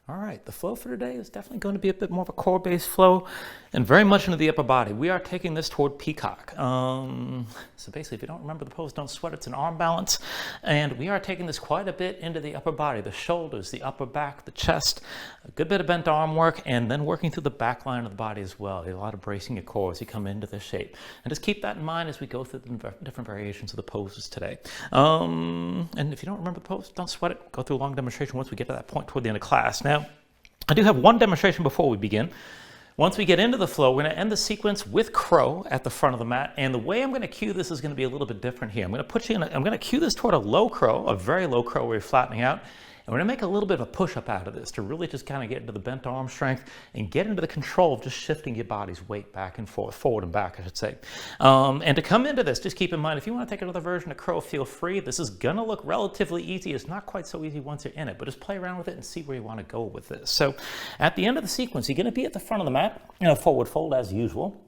All right, the flow for today is definitely going to be a bit more of a core-based flow and very much into the upper body. We are taking this toward Peacock. So basically, if you don't remember the pose, don't sweat, it's an arm balance. And we are taking this quite a bit into the upper body, the shoulders, the upper back, the chest, a good bit of bent arm work, and then working through the back line of the body as well. A lot of bracing your core as you come into this shape. And just keep that in mind as we go through the different variations of the poses today. And if you don't remember the pose, don't sweat it. Go through a long demonstration once we get to that point toward the end of class. Now, I do have one demonstration before we begin. Once we get into the flow, we're going to end the sequence with crow at the front of the mat. And the way I'm going to cue this is going to be a little bit different here. I'm going to cue this toward a low crow, a very low crow where you're flattening out. And we're going to make a little bit of a push-up out of this to really just kind of get into the bent arm strength and get into the control of just shifting your body's weight back and forth, forward and back, I should say. And to come into this, just keep in mind, if you want to take another version of crow, feel free. This is going to look relatively easy. It's not quite so easy once you're in it, but just play around with it and see where you want to go with this. So at the end of the sequence, you're going to be at the front of the mat in a forward fold as usual.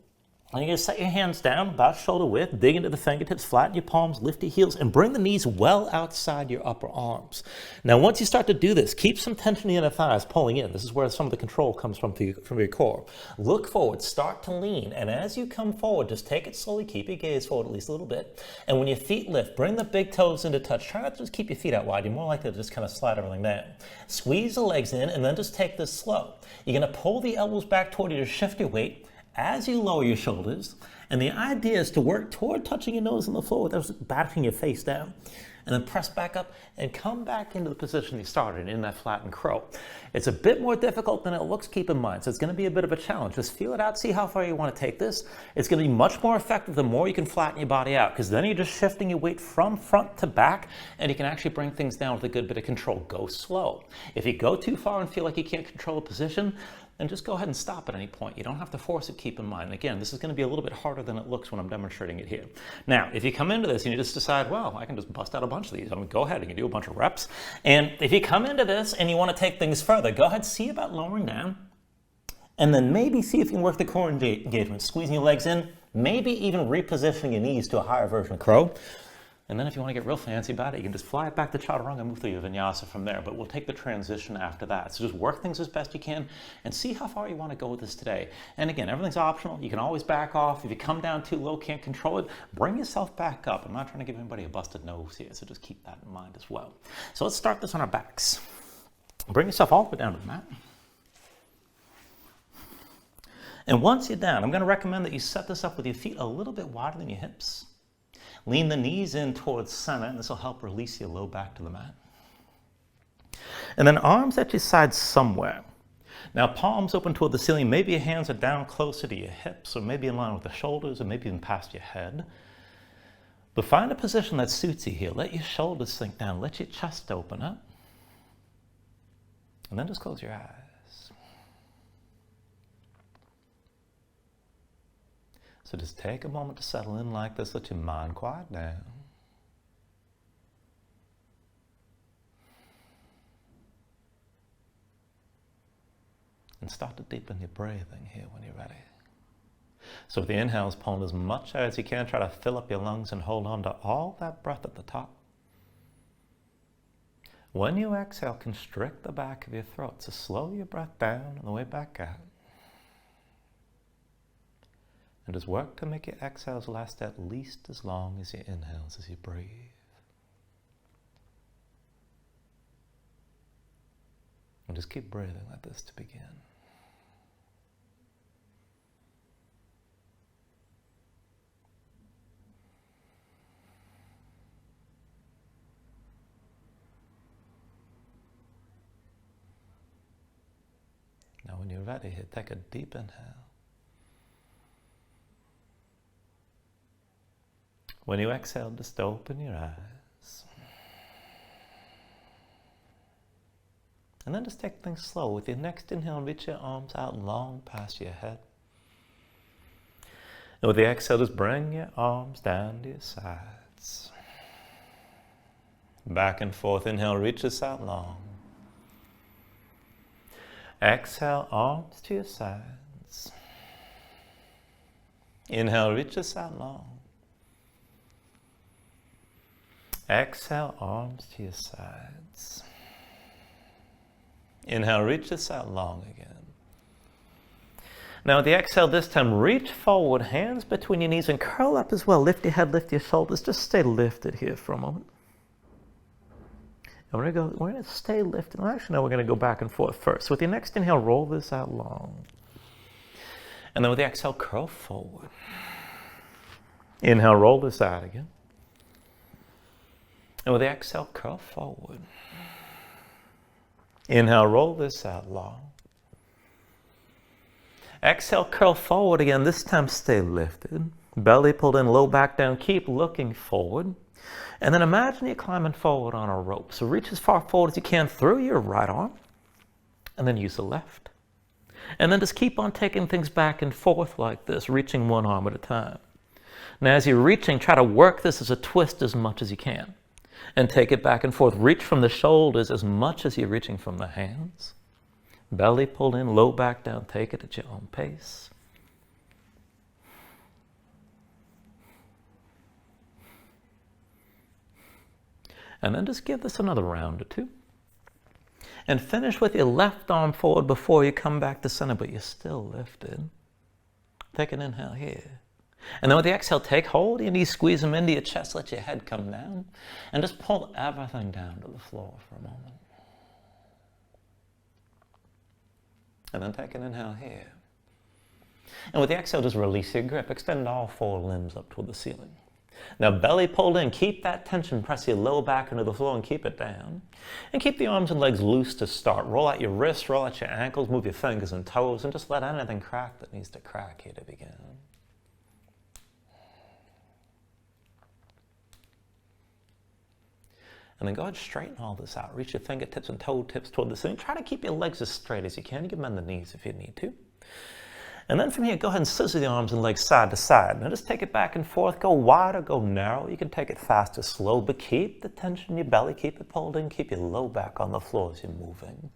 And you're going to set your hands down about shoulder width, dig into the fingertips, flatten your palms, lift your heels, and bring the knees well outside your upper arms. Now, once you start to do this, keep some tension in the thighs pulling in. This is where some of the control comes from your core. Look forward, start to lean, and as you come forward, just take it slowly, keep your gaze forward at least a little bit. And when your feet lift, bring the big toes into touch. Try not to just keep your feet out wide. You're more likely to just kind of slide everything down. Squeeze the legs in, and then just take this slow. You're going to pull the elbows back toward you to shift your weight as you lower your shoulders, and the idea is to work toward touching your nose on the floor without batting your face down, and then press back up and come back into the position you started in that flattened crow. It's a bit more difficult than it looks, keep in mind, so it's going to be a bit of a challenge. Just feel it out, see how far you want to take this. It's going to be much more effective the more you can flatten your body out, because then you're just shifting your weight from front to back, and you can actually bring things down with a good bit of control. Go slow. If you go too far and feel like you can't control the position, then just go ahead and stop at any point. You don't have to force it, keep in mind. And again, this is going to be a little bit harder than it looks when I'm demonstrating it here. Now, if you come into this and you just decide, well, I can just bust out a bunch of these, go ahead, you can do a bunch of reps. And if you come into this and you want to take things further, go ahead, see about lowering down, and then maybe see if you can work the core engagement, squeezing your legs in, maybe even repositioning your knees to a higher version of crow. And then if you want to get real fancy about it, you can just fly it back to chaturanga and move through your vinyasa from there. But we'll take the transition after that. So just work things as best you can and see how far you want to go with this today. And again, everything's optional. You can always back off. If you come down too low, can't control it, bring yourself back up. I'm not trying to give anybody a busted nose here, so just keep that in mind as well. So let's start this on our backs. Bring yourself all the way down to the mat. And once you're down, I'm going to recommend that you set this up with your feet a little bit wider than your hips. Lean the knees in towards center, and this will help release your low back to the mat. And then arms at your sides somewhere. Now, palms open toward the ceiling. Maybe your hands are down closer to your hips, or maybe in line with the shoulders, or maybe even past your head. But find a position that suits you here. Let your shoulders sink down. Let your chest open up. And then just close your eyes. So just take a moment to settle in like this. Let your mind quiet down. And start to deepen your breathing here when you're ready. So with the inhales, pulling as much air as you can. Try to fill up your lungs and hold on to all that breath at the top. When you exhale, constrict the back of your throat. So slow your breath down on the way back out. And just work to make your exhales last at least as long as your inhales as you breathe. And just keep breathing like this to begin. Now when you're ready, take a deep inhale. When you exhale, just open your eyes. And then just take things slow. With your next inhale, reach your arms out long past your head. And with the exhale, just bring your arms down to your sides. Back and forth. Inhale, reach us out long. Exhale, arms to your sides. Inhale, reach us out long. Exhale, arms to your sides. Inhale, reach this out long again. Now with the exhale this time, reach forward, hands between your knees and curl up as well. Lift your head, lift your shoulders. Just stay lifted here for a moment. And we're going to stay lifted. Well, actually, no, we're going to go back and forth first. So with your next inhale, roll this out long. And then with the exhale, curl forward. Inhale, roll this out again. And with the exhale, curl forward. Inhale, roll this out long. Exhale, curl forward again. This time, stay lifted. Belly pulled in, low back down. Keep looking forward. And then imagine you're climbing forward on a rope. So reach as far forward as you can through your right arm. And then use the left. And then just keep on taking things back and forth like this, reaching one arm at a time. Now, as you're reaching, try to work this as a twist as much as you can. And take it back and forth. Reach from the shoulders as much as you're reaching from the hands. Belly pulled in, low back down. Take it at your own pace. And then just give this another round or two. And finish with your left arm forward before you come back to center, but you're still lifted. Take an inhale here. And then with the exhale, take hold of your knees, squeeze them into your chest, let your head come down, and just pull everything down to the floor for a moment. And then take an inhale here. And with the exhale, just release your grip. Extend all four limbs up toward the ceiling. Now, belly pulled in. Keep that tension. Press your low back into the floor and keep it down. And keep the arms and legs loose to start. Roll out your wrists, roll out your ankles, move your fingers and toes, and just let anything crack that needs to crack here to begin. And then go ahead and straighten all this out. Reach your fingertips and toe tips toward the ceiling. Try to keep your legs as straight as you can. You can bend the knees if you need to. And then from here, go ahead and scissor the arms and legs side to side. Now just take it back and forth. Go wide or go narrow. You can take it fast or slow, but keep the tension in your belly. Keep it pulled in. Keep your low back on the floor as you're moving.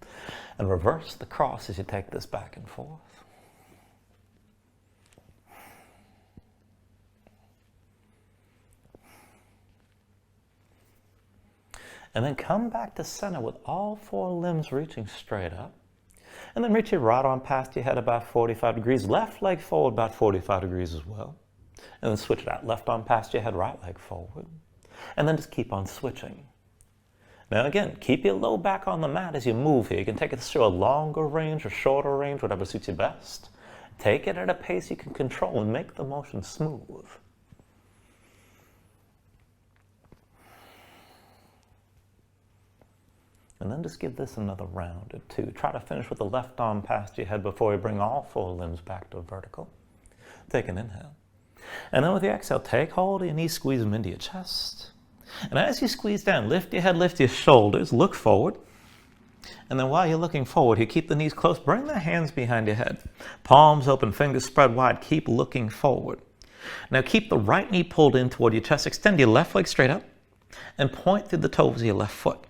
And reverse the cross as you take this back and forth. And then come back to center with all four limbs reaching straight up. And then reach your right arm past your head about 45 degrees. Left leg forward about 45 degrees as well. And then switch it out. Left arm past your head, right leg forward. And then just keep on switching. Now again, keep your low back on the mat as you move here. You can take it through a longer range or shorter range, whatever suits you best. Take it at a pace you can control and make the motion smooth. And then just give this another round or two. Try to finish with the left arm past your head before you bring all four limbs back to vertical. Take an inhale. And then with the exhale, take hold of your knees, squeeze them into your chest. And as you squeeze down, lift your head, lift your shoulders, look forward. And then while you're looking forward, you keep the knees close, bring the hands behind your head. Palms open, fingers spread wide, keep looking forward. Now keep the right knee pulled in toward your chest, extend your left leg straight up, and point through the toes of your left foot.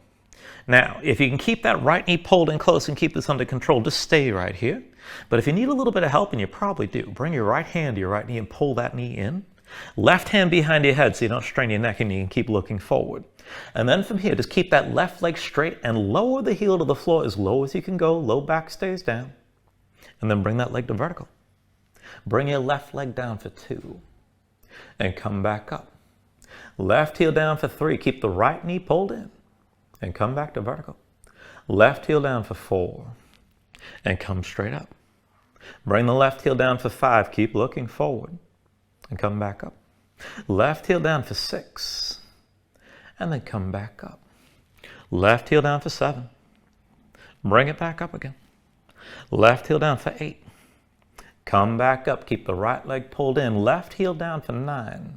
Now, if you can keep that right knee pulled in close and keep this under control, just stay right here. But if you need a little bit of help, and you probably do, bring your right hand to your right knee and pull that knee in. Left hand behind your head so you don't strain your neck and you can keep looking forward. And then from here, just keep that left leg straight and lower the heel to the floor as low as you can go. Low back stays down. And then bring that leg to vertical. Bring your left leg down for 2. And come back up. Left heel down for 3. Keep the right knee pulled in. And come back to vertical. Left heel down for 4. And come straight up. Bring the left heel down for 5. Keep looking forward. And come back up. Left heel down for 6. And then come back up. Left heel down for 7. Bring it back up again. Left heel down for 8. Come back up. Keep the right leg pulled in. Left heel down for 9.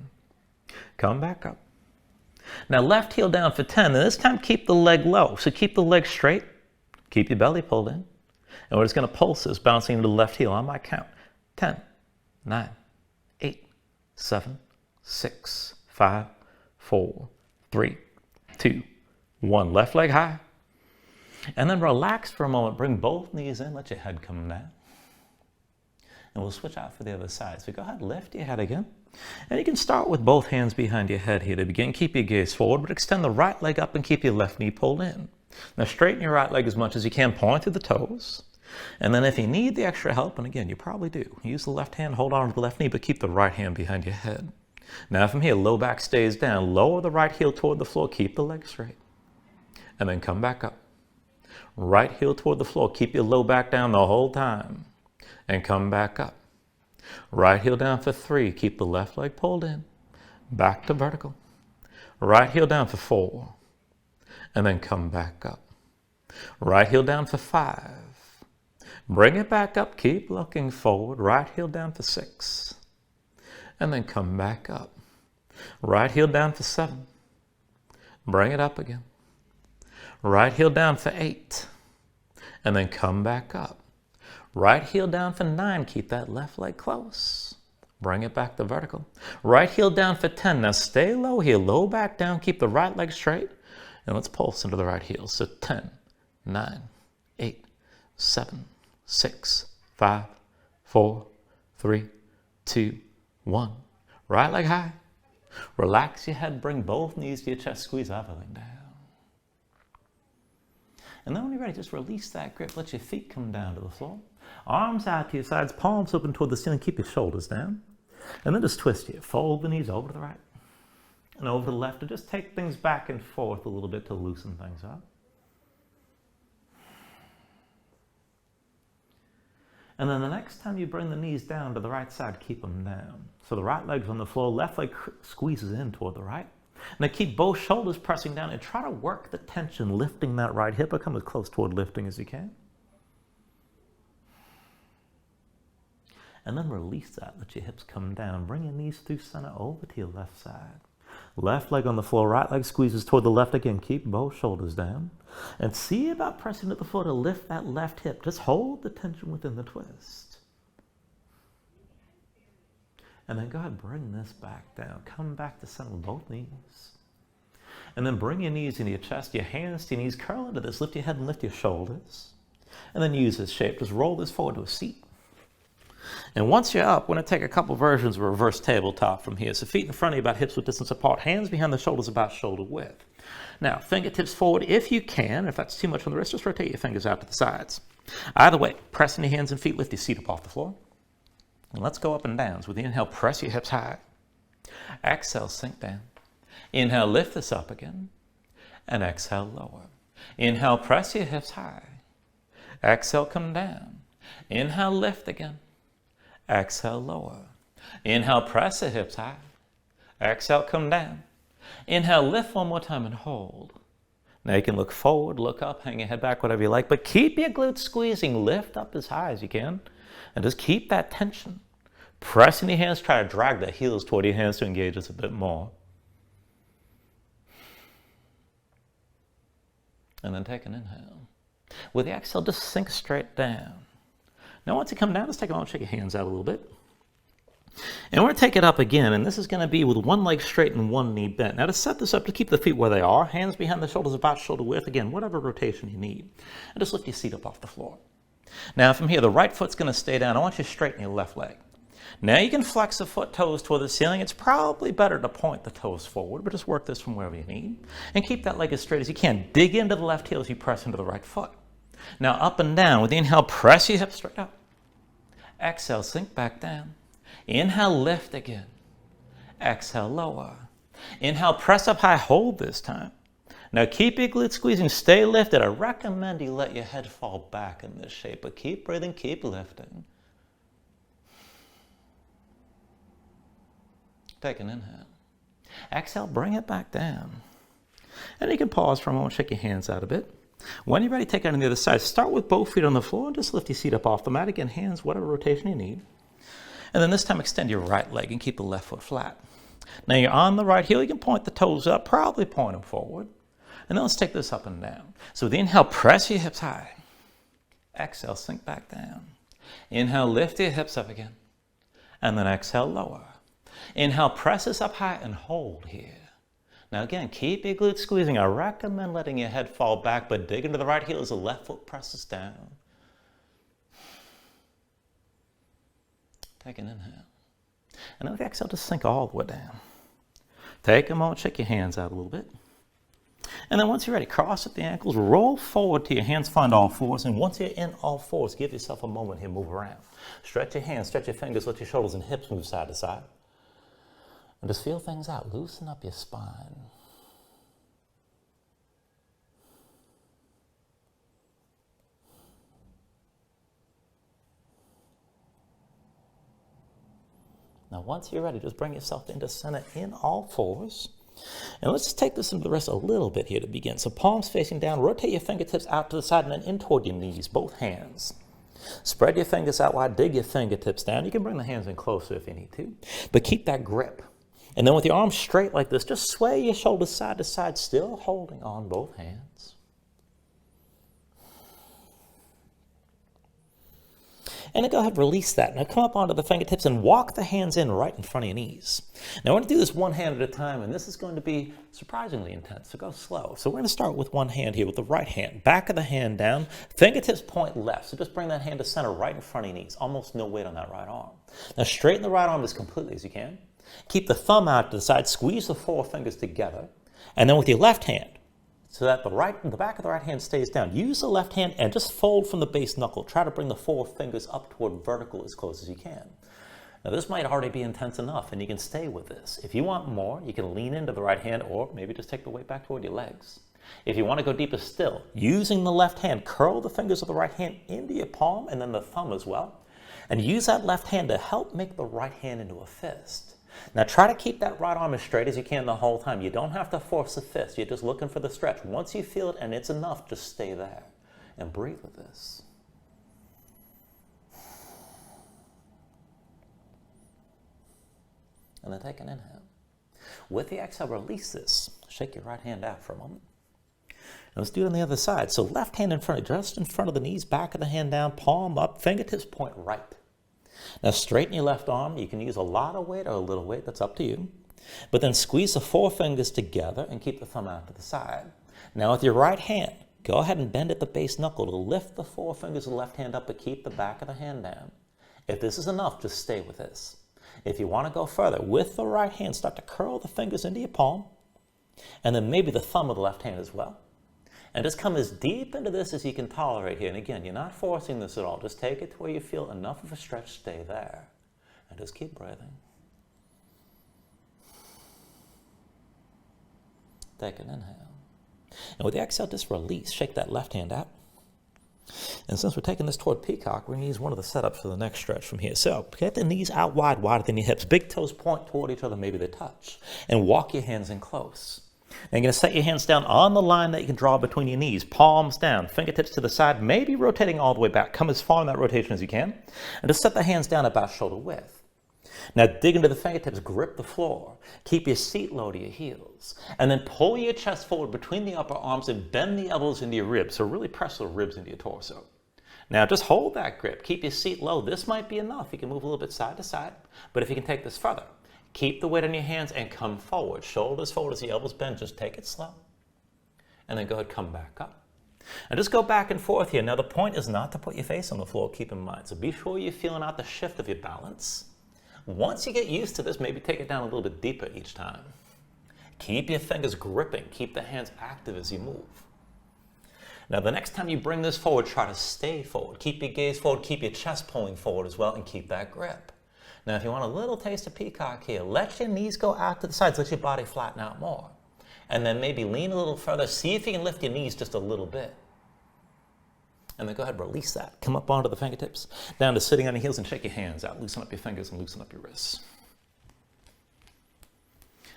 Come back up. Now left heel down for 10, and this time keep the leg low. So keep the leg straight, keep your belly pulled in, and we're just going to pulse this, bouncing into the left heel on my count. 10, 9, 8, 7, 6, 5, 4, 3, 2, 1. Left leg high. And then relax for a moment. Bring both knees in, let your head come down. And we'll switch out for the other side. So go ahead, lift your head again. And you can start with both hands behind your head here to begin. Keep your gaze forward, but extend the right leg up and keep your left knee pulled in. Now straighten your right leg as much as you can, point through the toes. And then if you need the extra help, and again, you probably do, use the left hand, hold on to the left knee, but keep the right hand behind your head. Now from here, low back stays down. Lower the right heel toward the floor. Keep the leg straight. And then come back up. Right heel toward the floor. Keep your low back down the whole time. And come back up. Right heel down for 3. Keep the left leg pulled in. Back to vertical. Right heel down for 4. And then come back up. Right heel down for 5. Bring it back up. Keep looking forward. Right heel down for 6. And then come back up. Right heel down for 7. Bring it up again. Right heel down for 8. And then come back up. Right heel down for 9. Keep that left leg close. Bring it back to vertical. Right heel down for 10. Now stay low here. Low back down. Keep the right leg straight. And let's pulse into the right heel. So 10, 9, 8, 7, 6, 5, 4, 3, 2, 1. Right leg high. Relax your head. Bring both knees to your chest. Squeeze everything down. And then when you're ready, just release that grip. Let your feet come down to the floor. Arms out to your sides. Palms open toward the ceiling. Keep your shoulders down. And then just twist here. Fold the knees over to the right and over to the left. And just take things back and forth a little bit to loosen things up. And then the next time you bring the knees down to the right side, keep them down. So the right leg's on the floor, left leg squeezes in toward the right. Now keep both shoulders pressing down and try to work the tension, lifting that right hip, or come as close toward lifting as you can. And then release that, let your hips come down. Bring your knees through center over to your left side. Left leg on the floor, right leg squeezes toward the left again. Keep both shoulders down. And see about pressing to the floor to lift that left hip. Just hold the tension within the twist. And then go ahead, bring this back down. Come back to center with both knees. And then bring your knees into your chest, your hands to your knees. Curl into this. Lift your head and lift your shoulders. And then use this shape. Just roll this forward to a seat. And once you're up, we're going to take a couple versions of reverse tabletop from here. So feet in front of you about hips width distance apart. Hands behind the shoulders about shoulder width. Now, fingertips forward if you can. If that's too much on the wrist, just rotate your fingers out to the sides. Either way, pressing your hands and feet, lift your seat up off the floor. And let's go up and down. So with the inhale, press your hips high. Exhale, sink down. Inhale, lift this up again. And exhale, lower. Inhale, press your hips high. Exhale, come down. Inhale, lift again. Exhale, lower. Inhale, press the hips high. Exhale, come down. Inhale, lift one more time and hold. Now you can look forward, look up, hang your head back, whatever you like, but keep your glutes squeezing. Lift up as high as you can. And just keep that tension. Pressing your hands, try to drag the heels toward your hands to engage us a bit more. And then take an inhale. With the exhale, just sink straight down. Now once you come down, let's take a moment, shake your hands out a little bit. And we're going to take it up again, and this is going to be with one leg straight and one knee bent. Now to set this up, to keep the feet where they are, hands behind the shoulders about shoulder width, again, whatever rotation you need. And just lift your seat up off the floor. Now from here, the right foot's going to stay down. I want you to straighten your left leg. Now you can flex the foot toes toward the ceiling. It's probably better to point the toes forward, but just work this from wherever you need. And keep that leg as straight as you can. Dig into the left heel as you press into the right foot. Now up and down. With the inhale, press your hips straight up. Exhale, sink back down. Inhale, lift again. Exhale, lower. Inhale, press up high, hold this time. Now keep your glutes squeezing, stay lifted. I recommend you let your head fall back in this shape, but keep breathing, keep lifting. Take an inhale. Exhale, bring it back down. And you can pause for a moment, shake your hands out a bit. When you're ready, take it on the other side. Start with both feet on the floor and just lift your seat up off the mat. Again, hands, whatever rotation you need. And then this time, extend your right leg and keep the left foot flat. Now you're on the right heel. You can point the toes up, probably point them forward. And then let's take this up and down. So with the inhale, press your hips high. Exhale, sink back down. Inhale, lift your hips up again. And then exhale, lower. Inhale, press this up high and hold here. Now again, keep your glutes squeezing. I recommend letting your head fall back, but dig into the right heel as the left foot presses down. Take an inhale. And then with the exhale, just sink all the way down. Take a moment, shake your hands out a little bit. And then once you're ready, cross at the ankles, roll forward till your hands find all fours. And once you're in all fours, give yourself a moment here, move around. Stretch your hands, stretch your fingers, let your shoulders and hips move side to side. And just feel things out. Loosen up your spine. Now, once you're ready, just bring yourself into center in all fours. And let's just take this into the wrist a little bit here to begin. So palms facing down, rotate your fingertips out to the side and then in toward your knees, both hands. Spread your fingers out wide, dig your fingertips down. You can bring the hands in closer if you need to, but keep that grip. And then with your arms straight like this, just sway your shoulders side to side, still holding on both hands. And then go ahead and release that. Now come up onto the fingertips and walk the hands in right in front of your knees. Now I want to do this one hand at a time, and this is going to be surprisingly intense, so go slow. So we're going to start with one hand here, with the right hand. Back of the hand down, fingertips point left. So just bring that hand to center right in front of your knees. Almost no weight on that right arm. Now straighten the right arm as completely as you can. Keep the thumb out to the side, squeeze the four fingers together. And then with your left hand, so that the back of the right hand stays down. Use the left hand and just fold from the base knuckle. Try to bring the four fingers up toward vertical as close as you can. Now this might already be intense enough and you can stay with this. If you want more, you can lean into the right hand or maybe just take the weight back toward your legs. If you want to go deeper still, using the left hand, curl the fingers of the right hand into your palm and then the thumb as well. And use that left hand to help make the right hand into a fist. Now try to keep that right arm as straight as you can the whole time. You don't have to force the fist. You're just looking for the stretch. Once you feel it and it's enough, just stay there and breathe with this. And then take an inhale. With the exhale, release this. Shake your right hand out for a moment. And let's do it on the other side. So left hand in front, just in front of the knees, back of the hand down, palm up, fingertips point right. Now straighten your left arm. You can use a lot of weight or a little weight, that's up to you. But then squeeze the four fingers together and keep the thumb out to the side. Now with your right hand, go ahead and bend at the base knuckle to lift the four fingers of the left hand up but keep the back of the hand down. If this is enough, just stay with this. If you want to go further, with the right hand, start to curl the fingers into your palm and then maybe the thumb of the left hand as well. And just come as deep into this as you can tolerate here. And again, you're not forcing this at all. Just take it to where you feel enough of a stretch, stay there. And just keep breathing. Take an inhale. And with the exhale, just release. Shake that left hand out. And since we're taking this toward Peacock, we're going to use one of the setups for the next stretch from here. So get the knees out wide, wider than your hips. Big toes point toward each other, maybe they touch. And walk your hands in close. Now you're going to set your hands down on the line that you can draw between your knees, palms down, fingertips to the side, maybe rotating all the way back. Come as far in that rotation as you can, and just set the hands down about shoulder width. Now dig into the fingertips, grip the floor, keep your seat low to your heels, and then pull your chest forward between the upper arms and bend the elbows into your ribs, so really press the ribs into your torso. Now just hold that grip, keep your seat low. This might be enough. You can move a little bit side to side, but if you can take this further, keep the weight on your hands and come forward. Shoulders forward as the elbows bend. Just take it slow. And then go ahead, come back up. And just go back and forth here. Now the point is not to put your face on the floor, keep in mind. So be sure you're feeling out the shift of your balance. Once you get used to this, maybe take it down a little bit deeper each time. Keep your fingers gripping. Keep the hands active as you move. Now the next time you bring this forward, try to stay forward. Keep your gaze forward, keep your chest pulling forward as well, and keep that grip. Now, if you want a little taste of Peacock here, let your knees go out to the sides, let your body flatten out more. And then maybe lean a little further, see if you can lift your knees just a little bit. And then go ahead and release that. Come up onto the fingertips, down to sitting on your heels and shake your hands out. Loosen up your fingers and loosen up your wrists.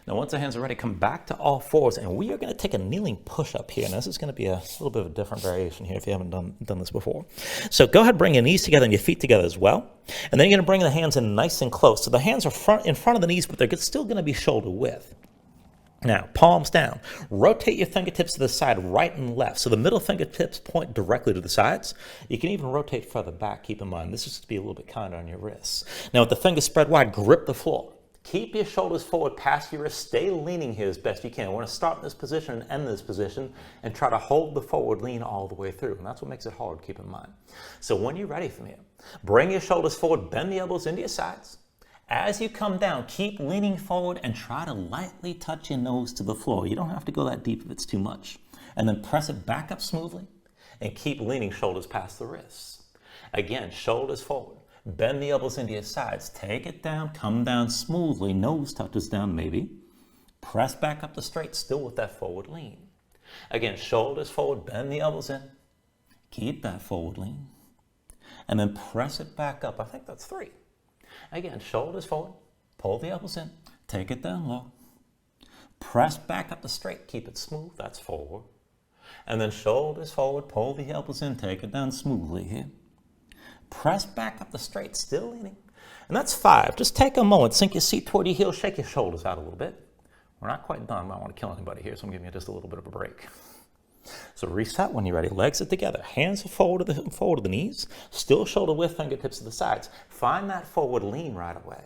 Now, once the hands are ready, come back to all fours, and we are going to take a kneeling push-up here. Now, this is going to be a little bit of a different variation here if you haven't done this before. So go ahead, bring your knees together and your feet together as well. And then you're going to bring the hands in nice and close. So the hands are in front of the knees, but they're still going to be shoulder width. Now, palms down. Rotate your fingertips to the side, right and left. So the middle fingertips point directly to the sides. You can even rotate further back, keep in mind. This is to be a little bit kinder on your wrists. Now, with the fingers spread wide, grip the floor. Keep your shoulders forward past your wrists. Stay leaning here as best you can. We're going to start in this position and end this position and try to hold the forward lean all the way through. And that's what makes it hard, keep in mind. So when you're ready from here, bring your shoulders forward, bend the elbows into your sides, As you come down, keep leaning forward and try to lightly touch your nose to the floor. You don't have to go that deep if it's too much. And then press it back up smoothly and keep leaning shoulders past the wrists. Again, shoulders forward. Bend the elbows into your sides. Take it down, come down smoothly. Nose touches down maybe. Press back up the straight, still with that forward lean. Again, shoulders forward, bend the elbows in. Keep that forward lean. And then press it back up. I think that's 3. Again, shoulders forward, pull the elbows in, take it down low. Press back up the straight, keep it smooth, that's 4. And then shoulders forward, pull the elbows in, take it down smoothly here. Press back up the straight, still leaning. And that's 5. Just take a moment, sink your seat toward your heels, shake your shoulders out a little bit. We're not quite done. I don't want to kill anybody here, so I'm giving you just a little bit of a break. So reset when you're ready. Legs are together. Hands are forward to the knees. Still shoulder width, fingertips to the sides. Find that forward lean right away.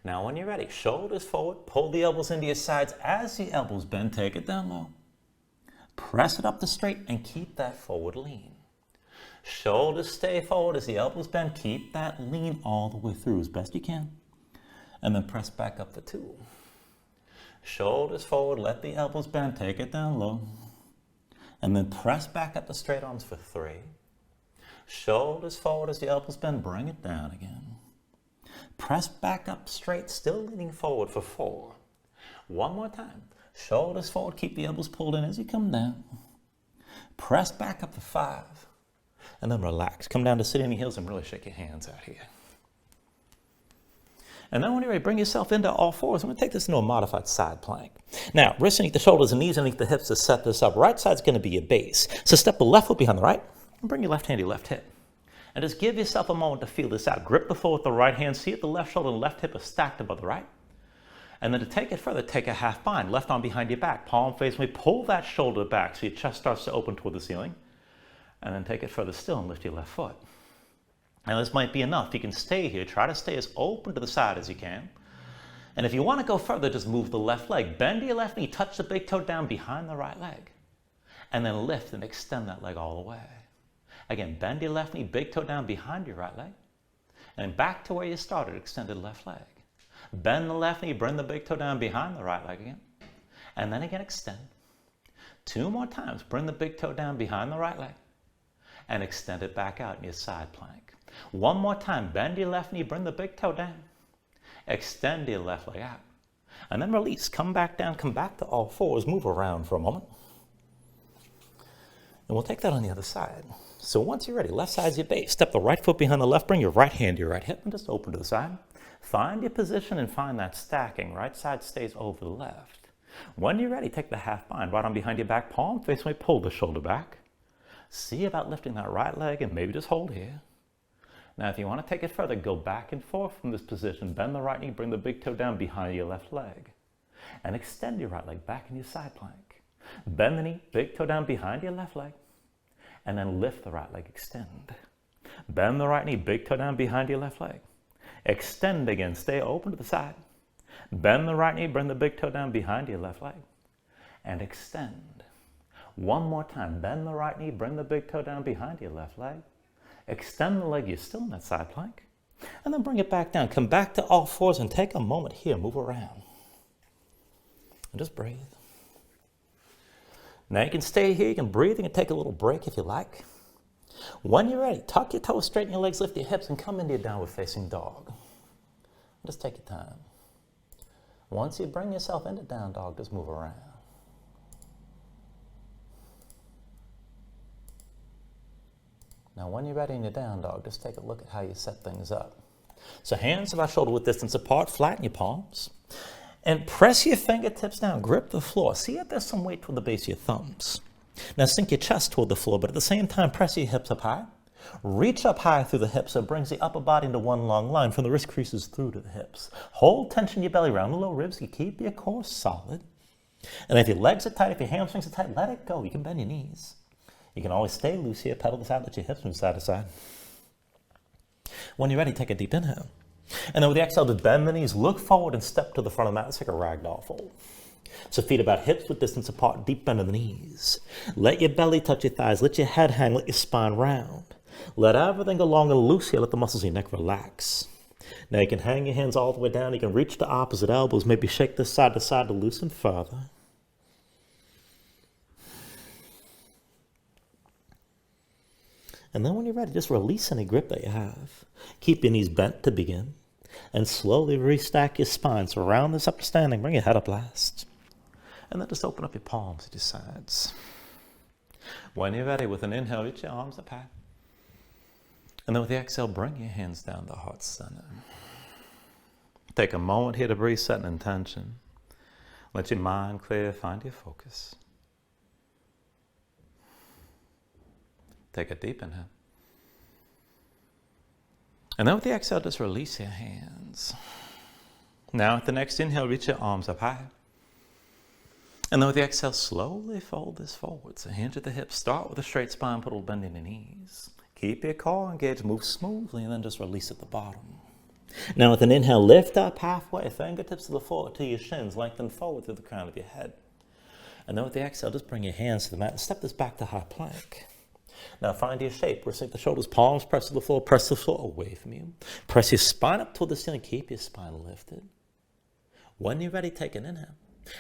Now when you're ready, shoulders forward. Pull the elbows into your sides. As the elbows bend, take it down low. Press it up the straight and keep that forward lean. Shoulders stay forward as the elbows bend. Keep that lean all the way through as best you can. And then press back up for 2. Shoulders forward, let the elbows bend, take it down low. And then press back up the straight arms for 3. Shoulders forward as the elbows bend, bring it down again. Press back up straight, still leaning forward for 4. One more time. Shoulders forward, keep the elbows pulled in as you come down. Press back up for 5. And then relax. Come down to sit on your heels and really shake your hands out here. And then when you're ready, bring yourself into all fours. I'm going to take this into a modified side plank. Now, wrists underneath the shoulders and knees underneath the hips to set this up. Right side's going to be your base. So step the left foot behind the right and bring your left hand to your left hip. And just give yourself a moment to feel this out. Grip the floor with the right hand. See if the left shoulder and left hip are stacked above the right. And then to take it further, take a half bind. Left arm behind your back. Palm facing away. Pull that shoulder back so your chest starts to open toward the ceiling. And then take it further still and lift your left foot. Now this might be enough. You can stay here. Try to stay as open to the side as you can. And if you want to go further, just move the left leg. Bend your left knee. Touch the big toe down behind the right leg. And then lift and extend that leg all the way. Again, bend your left knee. Big toe down behind your right leg. And back to where you started. Extended left leg. Bend the left knee. Bring the big toe down behind the right leg again. And then again, extend. 2 more times. Bring the big toe down behind the right leg. And extend it back out in your side plank. 1 more time, bend your left knee, bring the big toe down. Extend your left leg out. And then release, come back down, come back to all fours, move around for a moment. And we'll take that on the other side. So once you're ready, left side's your base. Step the right foot behind the left, bring your right hand to your right hip and just open to the side. Find your position and find that stacking. Right side stays over the left. When you're ready, take the half bind. Right arm behind your back, palm face away, pull the shoulder back. See about lifting that right leg and maybe just hold here. Now, if you want to take it further, go back and forth from this position. Bend the right knee, bring the big toe down behind your left leg. And extend your right leg back in your side plank. Bend the knee, big toe down behind your left leg. And then lift the right leg, extend. Bend the right knee, big toe down behind your left leg. Extend again, stay open to the side. Bend the right knee, bring the big toe down behind your left leg. And extend. 1 more time, bend the right knee, bring the big toe down behind your left leg. Extend the leg, you're still in that side plank. And then bring it back down. Come back to all fours and take a moment here. Move around. And just breathe. Now you can stay here. You can breathe. You can take a little break if you like. When you're ready, tuck your toes, straighten your legs, lift your hips, and come into your downward facing dog. Just take your time. Once you bring yourself into down dog, just move around. Now, when you're ready in your down dog, just take a look at how you set things up. So hands about shoulder width distance apart, flatten your palms, and press your fingertips down, grip the floor. See if there's some weight toward the base of your thumbs. Now sink your chest toward the floor, but at the same time, press your hips up high. Reach up high through the hips so it brings the upper body into one long line from the wrist creases through to the hips. Hold tension in your belly, round the low ribs. You keep your core solid. And if your legs are tight, if your hamstrings are tight, let it go. You can bend your knees. You can always stay loose here, pedal the side, let your hips move side to side. When you're ready, take a deep inhale. And then with the exhale, just bend the knees, look forward and step to the front of the mat. It's like a ragdoll fold. So feet about hips with distance apart, deep bend of the knees. Let your belly touch your thighs, let your head hang, let your spine round. Let everything go long and loose here, let the muscles in your neck relax. Now you can hang your hands all the way down. You can reach the opposite elbows. Maybe shake this side to side to loosen further. And then when you're ready, just release any grip that you have. Keep your knees bent to begin. And slowly restack your spine. So round this up to standing. Bring your head up last. And then just open up your palms at your sides. When you're ready, with an inhale, reach your arms up high. And then with the exhale, bring your hands down to heart center. Take a moment here to breathe, set an intention. Let your mind clear, find your focus. Take a deep inhale. And then with the exhale, just release your hands. Now with the next inhale, reach your arms up high. And then with the exhale, slowly fold this forward. So hinge at the hips. Start with a straight spine, put a little bend in the knees. Keep your core engaged, move smoothly, and then just release at the bottom. Now with an inhale, lift up halfway, fingertips to the floor, to your shins, lengthen forward through the crown of your head. And then with the exhale, just bring your hands to the mat and step this back to high plank. Now find your shape. Sink the shoulders, palms press to the floor, press the floor away from you. Press your spine up toward the ceiling, keep your spine lifted. When you're ready, take an inhale.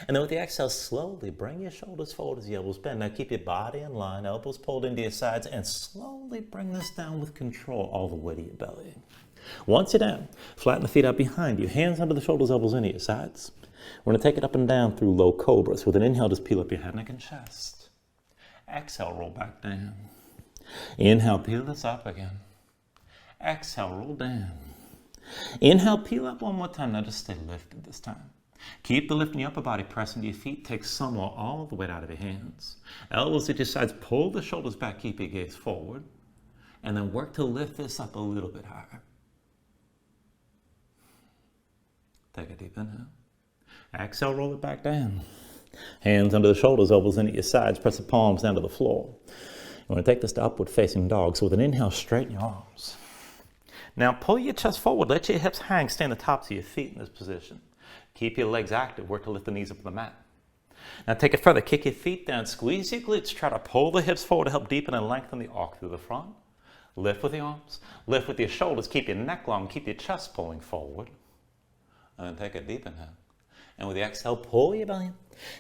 And then with the exhale, slowly bring your shoulders forward as the elbows bend. Now keep your body in line, elbows pulled into your sides, and slowly bring this down with control all the way to your belly. Once you're down, flatten the feet out behind you, hands under the shoulders, elbows into your sides. We're going to take it up and down through low cobra. So with an inhale, just peel up your head, neck, and chest. Exhale, roll back down. Inhale, peel this up again. Exhale, roll down. Inhale, peel up one more time. Now just stay lifted this time. Keep the lift in your upper body, press into your feet. Take some or all of the weight out of your hands. Elbows at your sides, pull the shoulders back, keep your gaze forward. And then work to lift this up a little bit higher. Take a deep inhale. Exhale, roll it back down. Hands under the shoulders, elbows into your sides. Press the palms down to the floor. You want to take this to upward facing dog. So with an inhale, straighten your arms. Now pull your chest forward. Let your hips hang. Stay on the tops of your feet in this position. Keep your legs active. Work to lift the knees up to the mat. Now take it further. Kick your feet down. Squeeze your glutes. Try to pull the hips forward to help deepen and lengthen the arc through the front. Lift with the arms. Lift with your shoulders. Keep your neck long. Keep your chest pulling forward. And then take a deep inhale. And with the exhale, pull your belly in.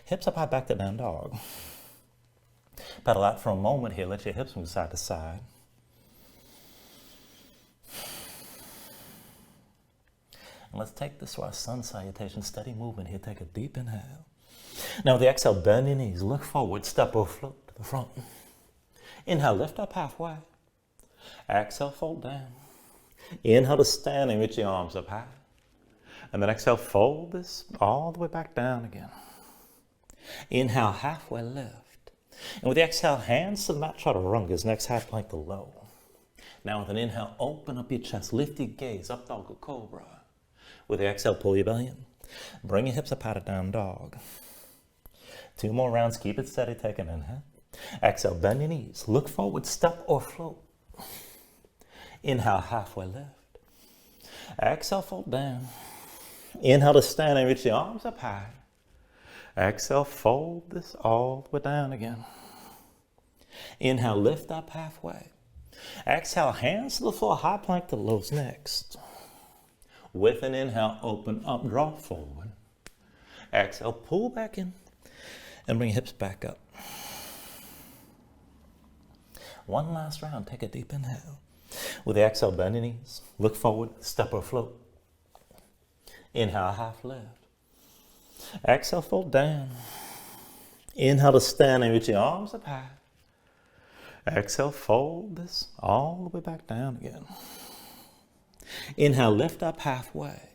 Hips up high, back to down dog. Pedal out for a moment here. Let your hips move side to side. And let's take this to our sun salutation. Steady movement here. Take a deep inhale. Now with the exhale, bend your knees. Look forward. Step or float to the front. Inhale, lift up halfway. Exhale, fold down. Inhale to standing. Reach your arms up high. And then exhale, fold this all the way back down again. Inhale, halfway lift. And with the exhale, hands to the mat, chaturangas, next half plank to low. Now with an inhale, open up your chest, lift your gaze, up dog or cobra. With the exhale, pull your belly in. Bring your hips up out of down dog. 2 more rounds, keep it steady, take an inhale. Exhale, bend your knees, look forward, step or float. Inhale, halfway lift. Exhale, fold down. Inhale to stand and reach the arms up high. Exhale, fold this all the way down again. Inhale, lift up halfway. Exhale, hands to the floor, high plank to lows next. With an inhale, open up, draw forward. Exhale, pull back in and bring your hips back up. One last round, take a deep inhale. With the exhale, bend your knees, look forward, step or float. Inhale, half lift. Exhale, fold down. Inhale to stand and reach your arms up high. Exhale, fold this all the way back down again. Inhale, lift up halfway.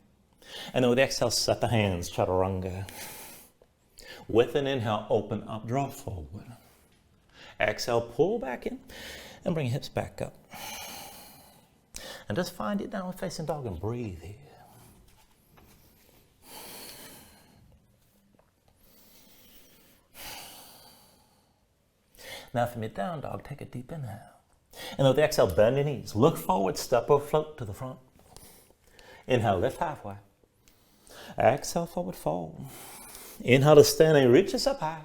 And then with the exhale, set the hands, chaturanga. With an inhale, open up, draw forward. Exhale, pull back in and bring your hips back up. And just find it downward facing dog and breathe here. Now from your down dog, take a deep inhale. And with the exhale, bend your knees. Look forward, step or float to the front. Inhale, lift halfway. Exhale, forward fold. Inhale to stand and reach us up high.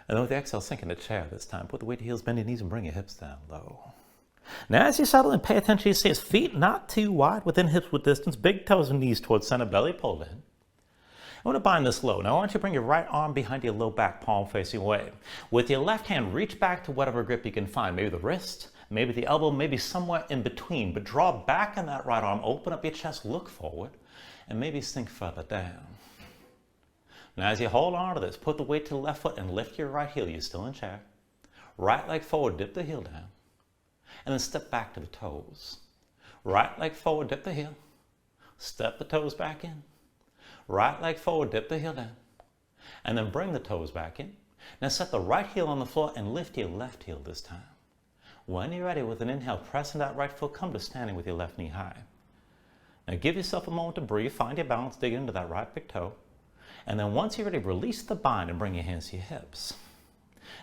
And then with the exhale, sink in the chair this time. Put the weight to heels, bend your knees, and bring your hips down low. Now as you settle in, pay attention to your stance. Feet not too wide within hips width distance. Big toes and knees towards center, belly pulled in. I want to bind this low. Now I want you to bring your right arm behind your low back, palm facing away. With your left hand, reach back to whatever grip you can find. Maybe the wrist, maybe the elbow, maybe somewhere in between. But draw back in that right arm, open up your chest, look forward, and maybe sink further down. Now as you hold on to this, put the weight to the left foot and lift your right heel. You're still in chair. Right leg forward, dip the heel down. And then step back to the toes. Right leg forward, dip the heel. Step the toes back in. Right leg forward, dip the heel down. And then bring the toes back in. Now set the right heel on the floor and lift your left heel this time. When you're ready, with an inhale, press in that right foot, come to standing with your left knee high. Now give yourself a moment to breathe, find your balance, dig into that right big toe. And then once you're ready, release the bind and bring your hands to your hips.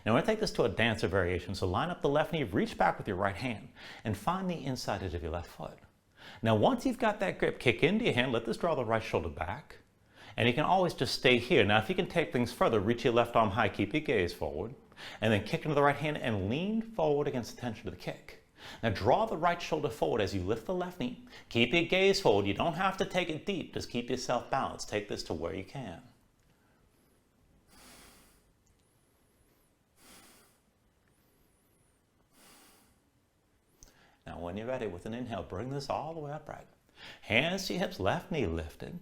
Now we're going to take this to a dancer variation. So line up the left knee, reach back with your right hand, and find the inside edge of your left foot. Now once you've got that grip, kick into your hand, let this draw the right shoulder back. And you can always just stay here. Now if you can take things further, reach your left arm high, keep your gaze forward, and then kick into the right hand and lean forward against the tension of the kick. Now draw the right shoulder forward as you lift the left knee. Keep your gaze forward. You don't have to take it deep. Just keep yourself balanced. Take this to where you can. Now when you're ready, with an inhale, bring this all the way upright. Hands to your hips, left knee lifted.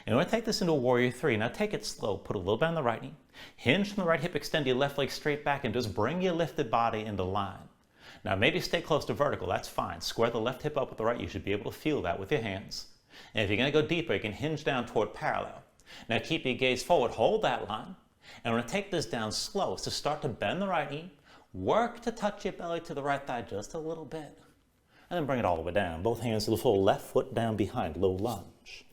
And we're going to take this into a warrior three. Now take it slow. Put a little bit on the right knee. Hinge from the right hip, extend your left leg straight back, and just bring your lifted body into line. Now maybe stay close to vertical. That's fine. Square the left hip up with the right. You should be able to feel that with your hands. And if you're going to go deeper, you can hinge down toward parallel. Now keep your gaze forward. Hold that line. And we're going to take this down slow. So start to bend the right knee. Work to touch your belly to the right thigh just a little bit. And then bring it all the way down. Both hands to the floor, left foot down behind, low lunge.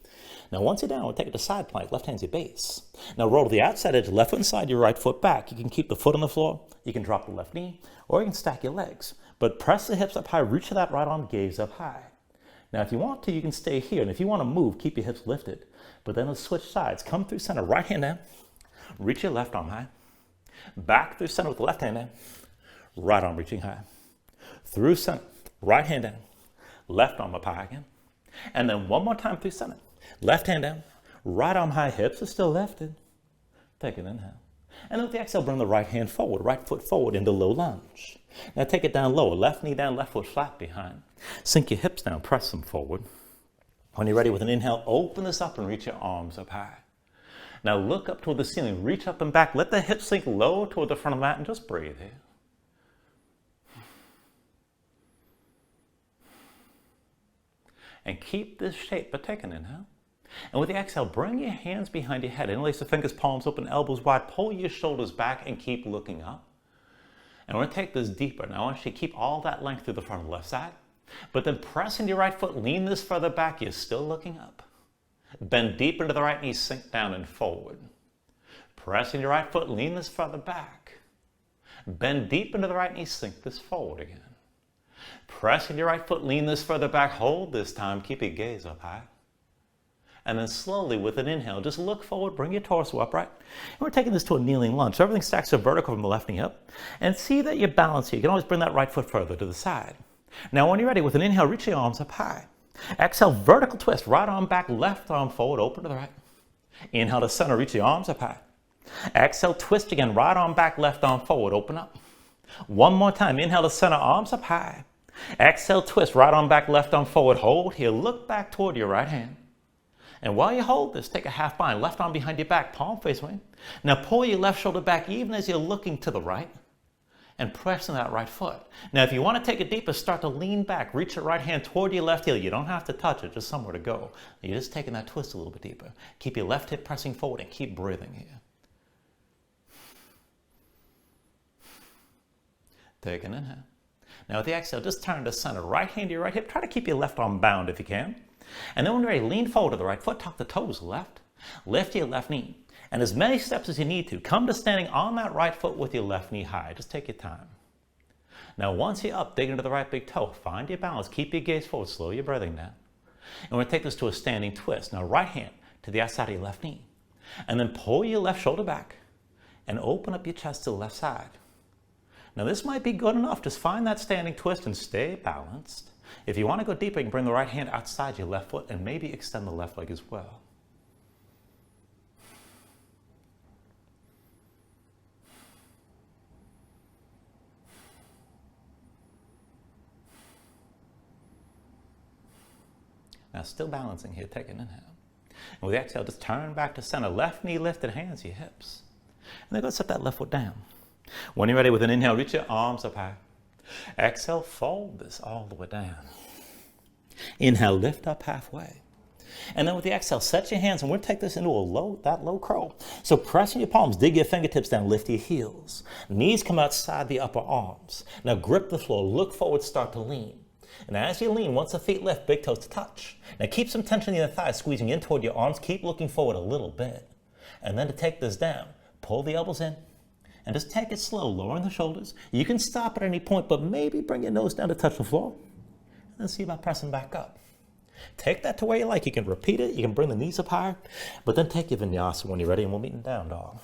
Now once you're down, we'll take it to side plank, left hand's your base. Now roll to the outside edge, left foot inside, your right foot back. You can keep the foot on the floor, you can drop the left knee, or you can stack your legs. But press the hips up high, reach for that right arm, gaze up high. Now if you want to, you can stay here, and if you want to move, keep your hips lifted. But then let's switch sides. Come through center, right hand down, reach your left arm high. Back through center with the left hand down, right arm reaching high. Through center, right hand down, left arm up high again. And then one more time through center. Left hand down, right arm high, hips are still lifted. Take an inhale. And then with the exhale, bring the right hand forward, right foot forward into low lunge. Now take it down lower, left knee down, left foot flat behind. Sink your hips down, press them forward. When you're ready, with an inhale, open this up and reach your arms up high. Now look up toward the ceiling, reach up and back, let the hips sink low toward the front of the mat and just breathe here. And keep this shape, but take an inhale. And with the exhale, bring your hands behind your head. Interlace the fingers, palms open, elbows wide. Pull your shoulders back and keep looking up. And we're going to take this deeper. Now I want you to keep all that length through the front of the left side. But then press into your right foot, lean this further back. You're still looking up. Bend deep into the right knee, sink down and forward. Press in your right foot, lean this further back. Bend deep into the right knee, sink this forward again. Press in your right foot, lean this further back. Hold this time, keep your gaze up high. And then slowly, with an inhale, just look forward, bring your torso upright. And we're taking this to a kneeling lunge. So everything stacks to vertical from the left knee up. And see that you're balanced here. You can always bring that right foot further to the side. Now when you're ready, with an inhale, reach your arms up high. Exhale, vertical twist, right arm back, left arm forward, open to the right. Inhale to center, reach your arms up high. Exhale, twist again, right arm back, left arm forward, open up. One more time, inhale to center, arms up high. Exhale, twist, right arm back, left arm forward, hold here, look back toward your right hand. And while you hold this, take a half bind, left arm behind your back, palm face away. Now pull your left shoulder back even as you're looking to the right and press in that right foot. Now if you want to take it deeper, start to lean back, reach your right hand toward your left heel. You don't have to touch it, just somewhere to go. You're just taking that twist a little bit deeper. Keep your left hip pressing forward and keep breathing here. Take an inhale. Now with the exhale, just turn to center, right hand to your right hip. Try to keep your left arm bound if you can. And then when you're ready, lean forward to the right foot, tuck the toes left, lift your left knee. And as many steps as you need to, come to standing on that right foot with your left knee high. Just take your time. Now once you're up, dig into the right big toe. Find your balance, keep your gaze forward, slow your breathing down. And we're going to take this to a standing twist. Now right hand to the outside of your left knee. And then pull your left shoulder back and open up your chest to the left side. Now this might be good enough. Just find that standing twist and stay balanced. If you want to go deeper, you can bring the right hand outside your left foot and maybe extend the left leg as well. Now still balancing here, take an inhale. And with the exhale, just turn back to center. Left knee lifted, hands to your hips. And then go set that left foot down. When you're ready, with an inhale, reach your arms up high. Exhale, fold this all the way down. Inhale, lift up halfway. And then with the exhale, set your hands, and we'll take this into that low crow. So pressing your palms, dig your fingertips down, lift your heels. Knees come outside the upper arms. Now grip the floor, look forward, start to lean. And as you lean, once the feet lift, big toes to touch. Now keep some tension in the thighs, squeezing in toward your arms. Keep looking forward a little bit. And then to take this down, pull the elbows in. And just take it slow, lowering the shoulders. You can stop at any point, but maybe bring your nose down to touch the floor. And then see about pressing back up. Take that to where you like. You can repeat it. You can bring the knees up higher. But then take your vinyasa when you're ready, and we'll meet in down dog.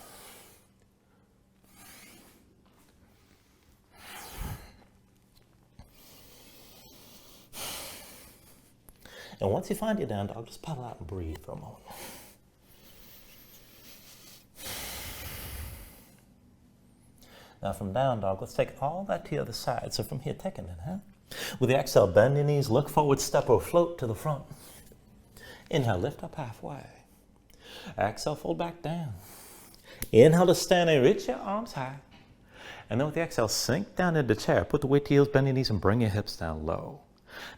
And once you find your down dog, just paddle out and breathe for a moment. Now from down dog, let's take all that to the other side. So from here, take an inhale. With the exhale, bend your knees, look forward, step or float to the front. Inhale, lift up halfway. Exhale, fold back down. Inhale to stand and reach your arms high. And then with the exhale, sink down into the chair. Put the weight to your heels, bend your knees, and bring your hips down low.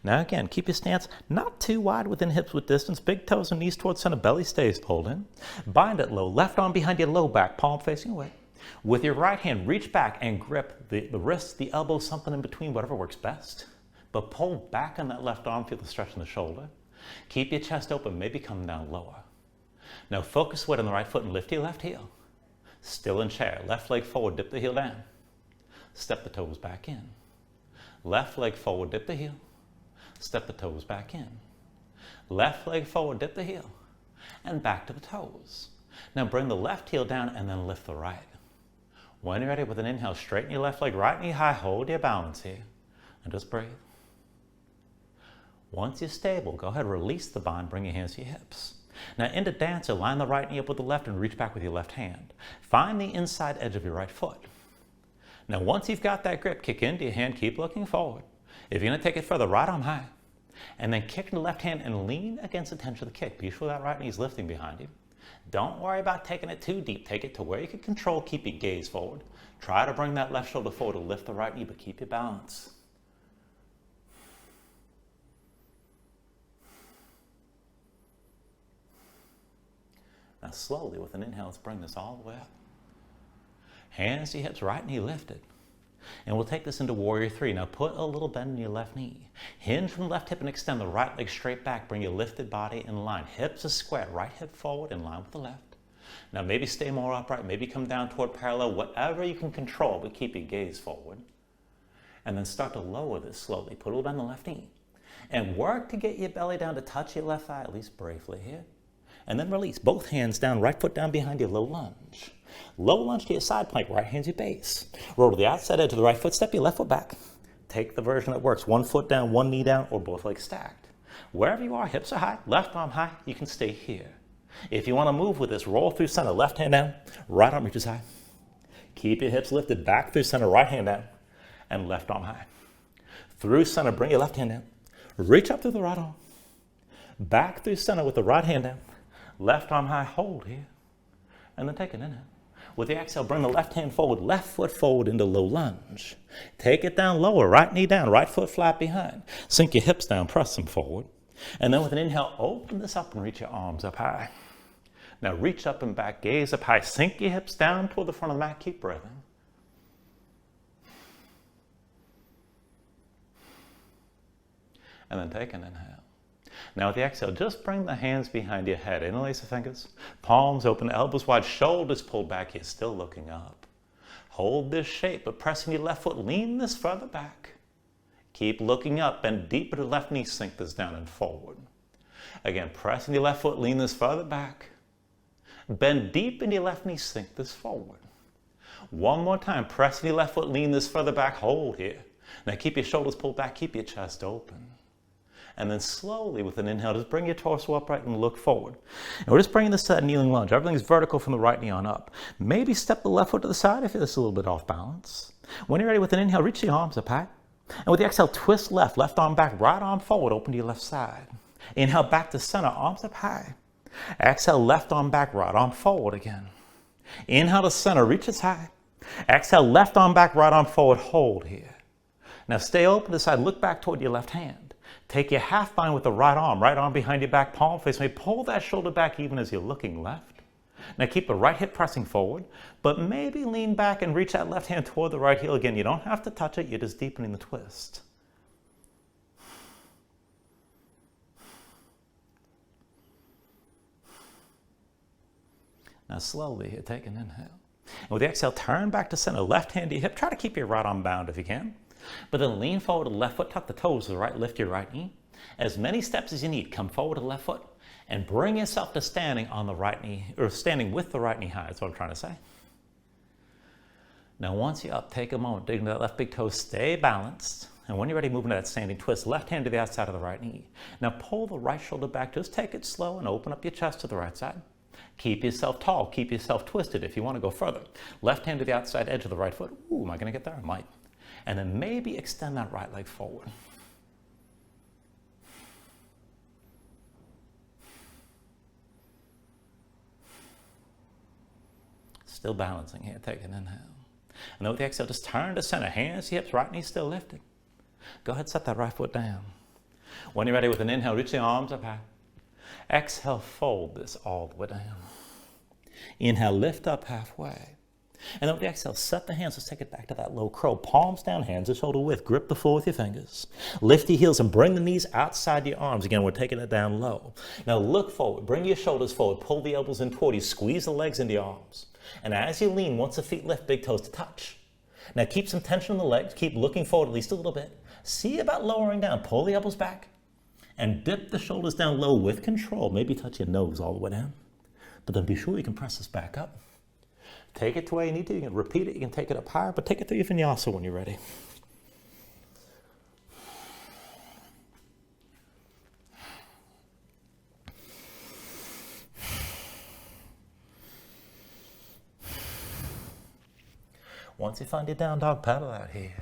Now again, keep your stance not too wide within hips with distance. Big toes and knees towards center, belly stays pulled in. Bind it low, left arm behind your low back, palm facing away. With your right hand, reach back and grip the wrists, the elbows, something in between, whatever works best. But pull back on that left arm, feel the stretch in the shoulder. Keep your chest open, maybe come down lower. Now focus weight on the right foot and lift your left heel. Still in chair, left leg forward, dip the heel down. Step the toes back in. Left leg forward, dip the heel. Step the toes back in. Left leg forward, dip the heel. And back to the toes. Now bring the left heel down and then lift the right. When you're ready, with an inhale, straighten your left leg, right knee high, hold your balance here. And just breathe. Once you're stable, go ahead, release the bind, bring your hands to your hips. Now into dancer, line the right knee up with the left and reach back with your left hand. Find the inside edge of your right foot. Now once you've got that grip, kick into your hand, keep looking forward. If you're going to take it further, right arm high. And then kick in the left hand and lean against the tension of the kick. Be sure that right knee is lifting behind you. Don't worry about taking it too deep. Take it to where you can control. Keep your gaze forward. Try to bring that left shoulder forward to lift the right knee, but keep your balance. Now slowly, with an inhale, let's bring this all the way up. Hands to your hips, right knee lifted. And we'll take this into Warrior 3. Now put a little bend in your left knee. Hinge from the left hip and extend the right leg straight back. Bring your lifted body in line. Hips are square. Right hip forward in line with the left. Now maybe stay more upright. Maybe come down toward parallel. Whatever you can control, but keep your gaze forward. And then start to lower this slowly. Put a little bend in the left knee. And work to get your belly down to touch your left thigh, at least briefly here. And then release. Both hands down, right foot down behind you, low lunge. Low lunge to your side plank, right hand's your base. Roll to the outside edge of the right foot, step your left foot back. Take the version that works. One foot down, one knee down, or both legs stacked. Wherever you are, hips are high, left arm high, you can stay here. If you want to move with this, roll through center, left hand down, right arm reaches high. Keep your hips lifted, back through center, right hand down, and left arm high. Through center, bring your left hand down. Reach up through the right arm. Back through center with the right hand down. Left arm high, hold here. And then take an inhale. With the exhale, bring the left hand forward, left foot forward into low lunge. Take it down lower, right knee down, right foot flat behind. Sink your hips down, press them forward. And then with an inhale, open this up and reach your arms up high. Now reach up and back, gaze up high. Sink your hips down toward the front of the mat, keep breathing. And then take an inhale. Now with the exhale, just bring the hands behind your head. Interlace the fingers, palms open, elbows wide, shoulders pulled back. You're still looking up. Hold this shape, but pressing your left foot, lean this further back. Keep looking up, bend deeper to the left knee, sink this down and forward. Again, pressing your left foot, lean this further back. Bend deep into your left knee, sink this forward. One more time, pressing your left foot, lean this further back, hold here. Now keep your shoulders pulled back, keep your chest open. And then slowly with an inhale, just bring your torso upright and look forward. And we're just bringing this to that kneeling lunge. Everything's vertical from the right knee on up. Maybe step the left foot to the side if you're just a little bit off balance. When you're ready with an inhale, reach the arms up high. And with the exhale, twist left arm back, right arm forward, open to your left side. Inhale back to center, arms up high. Exhale, left arm back, right arm forward again. Inhale to center, reach as high. Exhale, left arm back, right arm forward, hold here. Now stay open to the side, look back toward your left hand. Take your half bind with the right arm behind your back, palm face. Maybe pull that shoulder back even as you're looking left. Now keep the right hip pressing forward, but maybe lean back and reach that left hand toward the right heel again. You don't have to touch it, you're just deepening the twist. Now slowly here, take an inhale. And with the exhale, turn back to center, left hand to your hip. Try to keep your right arm bound if you can. But then lean forward to the left foot, tuck the toes to the right, lift your right knee. As many steps as you need, come forward to the left foot and bring yourself to standing on the right knee, or standing with the right knee high, that's what I'm trying to say. Now once you're up, take a moment, dig into that left big toe, stay balanced. And when you're ready, move into that standing twist, left hand to the outside of the right knee. Now pull the right shoulder back, just take it slow and open up your chest to the right side. Keep yourself tall, keep yourself twisted if you want to go further. Left hand to the outside edge of the right foot. Ooh, am I going to get there? I might. And then maybe extend that right leg forward. Still balancing here, take an inhale. And then with the exhale, just turn to center, hands to hips, right knee still lifted. Go ahead, set that right foot down. When you're ready with an inhale, reach the arms up high. Exhale, fold this all the way down. Inhale, lift up halfway. And then with the exhale, set the hands, let's take it back to that low crow. Palms down, hands to shoulder width. Grip the floor with your fingers. Lift your heels and bring the knees outside your arms. Again, we're taking it down low. Now look forward, bring your shoulders forward, pull the elbows in toward you, squeeze the legs into your arms. And as you lean, once the feet lift, big toes to touch. Now keep some tension in the legs, keep looking forward at least a little bit. See about lowering down, pull the elbows back. And dip the shoulders down low with control. Maybe touch your nose all the way down. But then be sure you can press this back up. Take it to where you need to. You can repeat it. You can take it up higher, but take it through your vinyasa when you're ready. Once you find your down dog, paddle out here.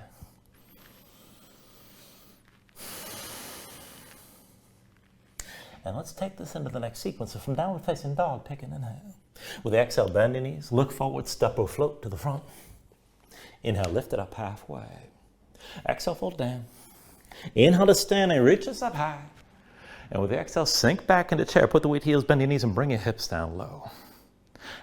And let's take this into the next sequence. So from downward facing dog, take an inhale. With the exhale, bend your knees, look forward, step or float to the front. Inhale, lift it up halfway. Exhale, fold down. Inhale to stand and reach us up high. And with the exhale, sink back into chair. Put the weight heels, bend your knees, and bring your hips down low.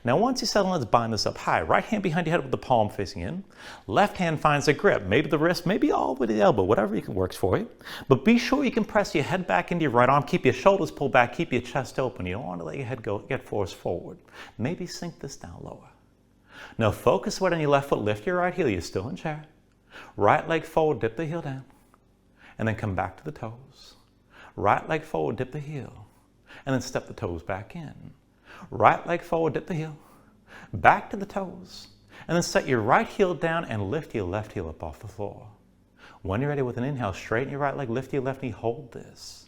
Now once you settle, let's bind this up high. Right hand behind your head with the palm facing in. Left hand finds a grip, maybe the wrist, maybe all the way to the elbow, whatever works for you. But be sure you can press your head back into your right arm. Keep your shoulders pulled back, keep your chest open. You don't want to let your head get forced forward. Maybe sink this down lower. Now focus on your left foot, lift your right heel, you're still in chair. Right leg forward, dip the heel down. And then come back to the toes. Right leg forward, dip the heel. And then step the toes back in. Right leg forward, dip the heel, back to the toes, and then set your right heel down and lift your left heel up off the floor. When you're ready with an inhale, straighten your right leg, lift your left knee, hold this.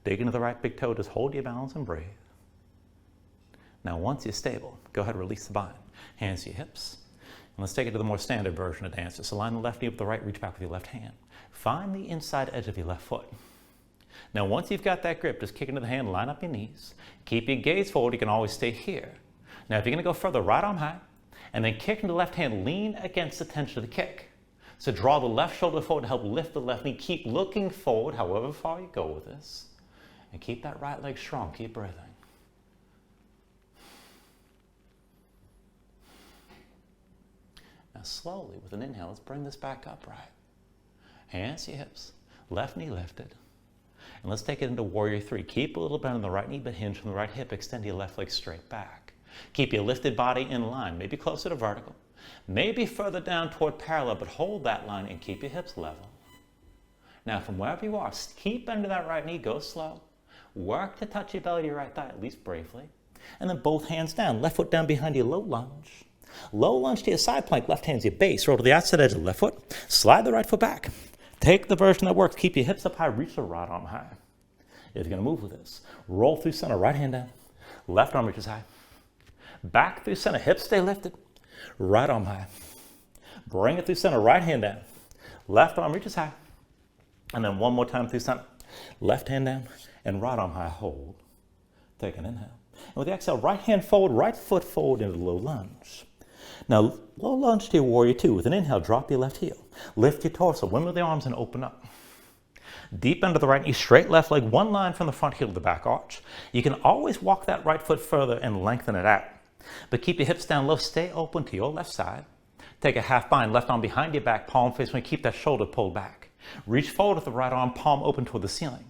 Dig into the right big toe, just hold your balance and breathe. Now once you're stable, go ahead and release the bind. Hands to your hips. And let's take it to the more standard version of dance. Just align the left knee with the right, reach back with your left hand. Find the inside edge of your left foot. Now once you've got that grip, just kick into the hand, line up your knees. Keep your gaze forward, you can always stay here. Now if you're gonna go further, right arm high, and then kick into the left hand, lean against the tension of the kick. So draw the left shoulder forward to help lift the left knee. Keep looking forward, however far you go with this. And keep that right leg strong, keep breathing. Now slowly, with an inhale, let's bring this back upright. Hands to your hips, left knee lifted. And let's take it into warrior three. Keep a little bend on the right knee, but hinge from the right hip. Extend your left leg straight back. Keep your lifted body in line, maybe closer to vertical. Maybe further down toward parallel, but hold that line and keep your hips level. Now from wherever you are, keep bending that right knee, go slow. Work to touch your belly to your right thigh, at least briefly. And then both hands down, left foot down behind you, low lunge. Low lunge to your side plank, left hand's your base. Roll to the outside edge of the left foot. Slide the right foot back. Take the version that works. Keep your hips up high. Reach the right arm high. If you're going to move with this, roll through center, right hand down. Left arm reaches high. Back through center, hips stay lifted. Right arm high. Bring it through center, right hand down. Left arm reaches high. And then one more time through center. Left hand down and right arm high, hold. Take an inhale. And with the exhale, right hand forward, right foot forward into the low lunge. Now, low lunge to your warrior two. With an inhale, drop your left heel. Lift your torso, windmill the arms and open up. Deep into the right knee, straight left leg, one line from the front heel to the back arch. You can always walk that right foot further and lengthen it out. But keep your hips down low, stay open to your left side. Take a half bind, left arm behind your back, palm face when you keep that shoulder pulled back. Reach forward with the right arm, palm open toward the ceiling.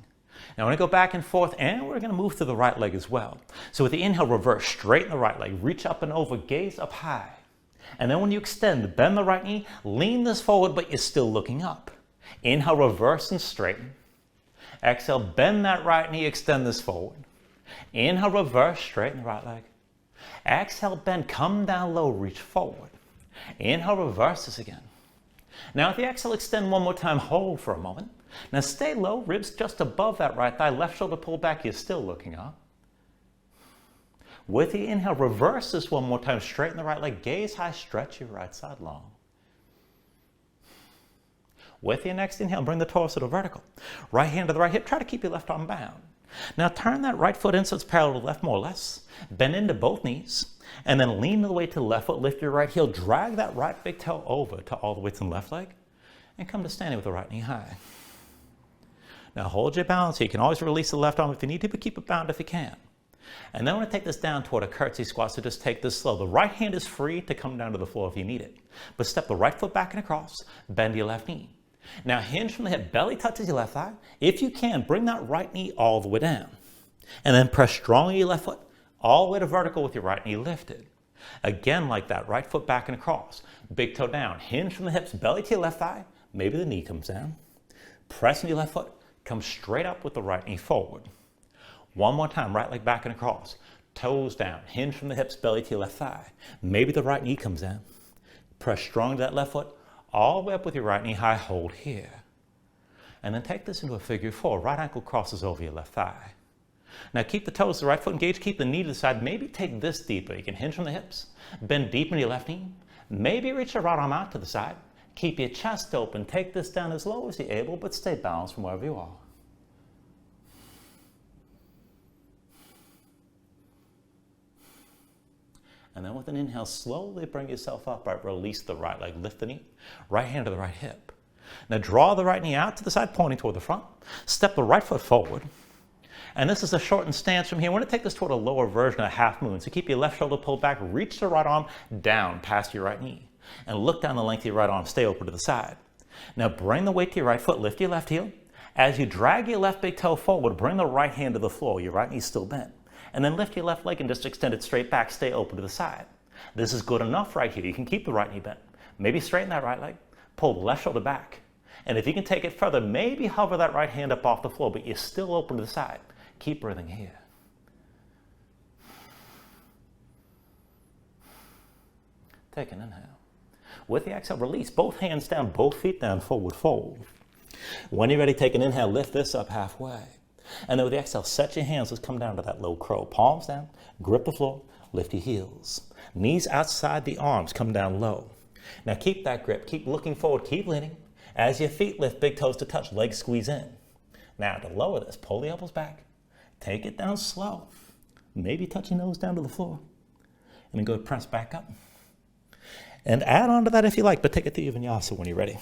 Now we're going to go back and forth, and we're going to move to the right leg as well. So with the inhale, reverse, straighten the right leg, reach up and over, gaze up high. And then when you extend, bend the right knee, lean this forward, but you're still looking up. Inhale, reverse and straighten. Exhale, bend that right knee, extend this forward. Inhale, reverse, straighten the right leg. Exhale, bend, come down low, reach forward. Inhale, reverse this again. Now at the exhale, extend one more time, hold for a moment. Now stay low, ribs just above that right thigh, left shoulder pulled back, you're still looking up. With the inhale, reverse this one more time, straighten the right leg, gaze high, stretch your right side long. With your next inhale, bring the torso to vertical. Right hand to the right hip, try to keep your left arm bound. Now turn that right foot in so it's parallel to the left more or less. Bend into both knees, and then lean the weight to the left foot, lift your right heel, drag that right big toe over to all the weights in the left leg, and come to standing with the right knee high. Now hold your balance here. You can always release the left arm if you need to, but keep it bound if you can. And then I want to take this down toward a curtsy squat, so just take this slow. The right hand is free to come down to the floor if you need it. But step the right foot back and across, bend your left knee. Now hinge from the hip, belly touches your left thigh. If you can, bring that right knee all the way down. And then press strongly your left foot, all the way to vertical with your right knee lifted. Again like that, right foot back and across. Big toe down, hinge from the hips, belly to your left thigh. Maybe the knee comes down. Press into your left foot, come straight up with the right knee forward. One more time, right leg back and across. Toes down, hinge from the hips, belly to your left thigh. Maybe the right knee comes down. Press strong to that left foot, all the way up with your right knee high, hold here. And then take this into a figure four. Right ankle crosses over your left thigh. Now keep the toes to the right foot engaged, keep the knee to the side. Maybe take this deeper. You can hinge from the hips, bend deep into your left knee. Maybe reach your right arm out to the side. Keep your chest open. Take this down as low as you're able, but stay balanced from wherever you are. And then with an inhale, slowly bring yourself up. Right, release the right leg, lift the knee, right hand to the right hip. Now draw the right knee out to the side, pointing toward the front. Step the right foot forward. And this is a shortened stance from here. We're going to take this toward a lower version of half moon. So keep your left shoulder pulled back, reach the right arm down past your right knee. And look down the length of your right arm, stay open to the side. Now bring the weight to your right foot, lift your left heel. As you drag your left big toe forward, bring the right hand to the floor, your right knee still bent. And then lift your left leg and just extend it straight back, stay open to the side. This is good enough right here. You can keep the right knee bent. Maybe straighten that right leg, pull the left shoulder back. And if you can take it further, maybe hover that right hand up off the floor, but you're still open to the side. Keep breathing here. Take an inhale. With the exhale, release both hands down, both feet down, forward fold. When you're ready, take an inhale, lift this up halfway. And then with the exhale, set your hands, let's come down to that low crow. Palms down, grip the floor, lift your heels. Knees outside the arms, come down low. Now keep that grip, keep looking forward, keep leaning. As your feet lift, big toes to touch, legs squeeze in. Now to lower this, pull the elbows back, take it down slow. Maybe touch your nose down to the floor. And then go press back up. And add on to that if you like, but take it to your Vinyasa when you're ready.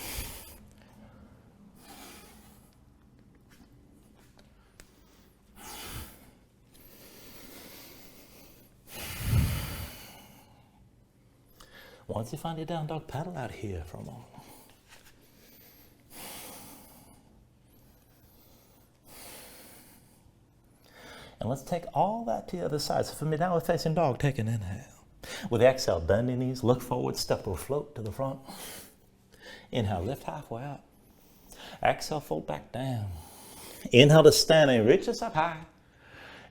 Once you find your down dog, paddle out here for a moment. And let's take all that to the other side. So from your downward facing dog, take an inhale. With the exhale, bend your knees, look forward, step or float to the front. Inhale, lift halfway up. Exhale, fold back down. Inhale to standing, reach us up high.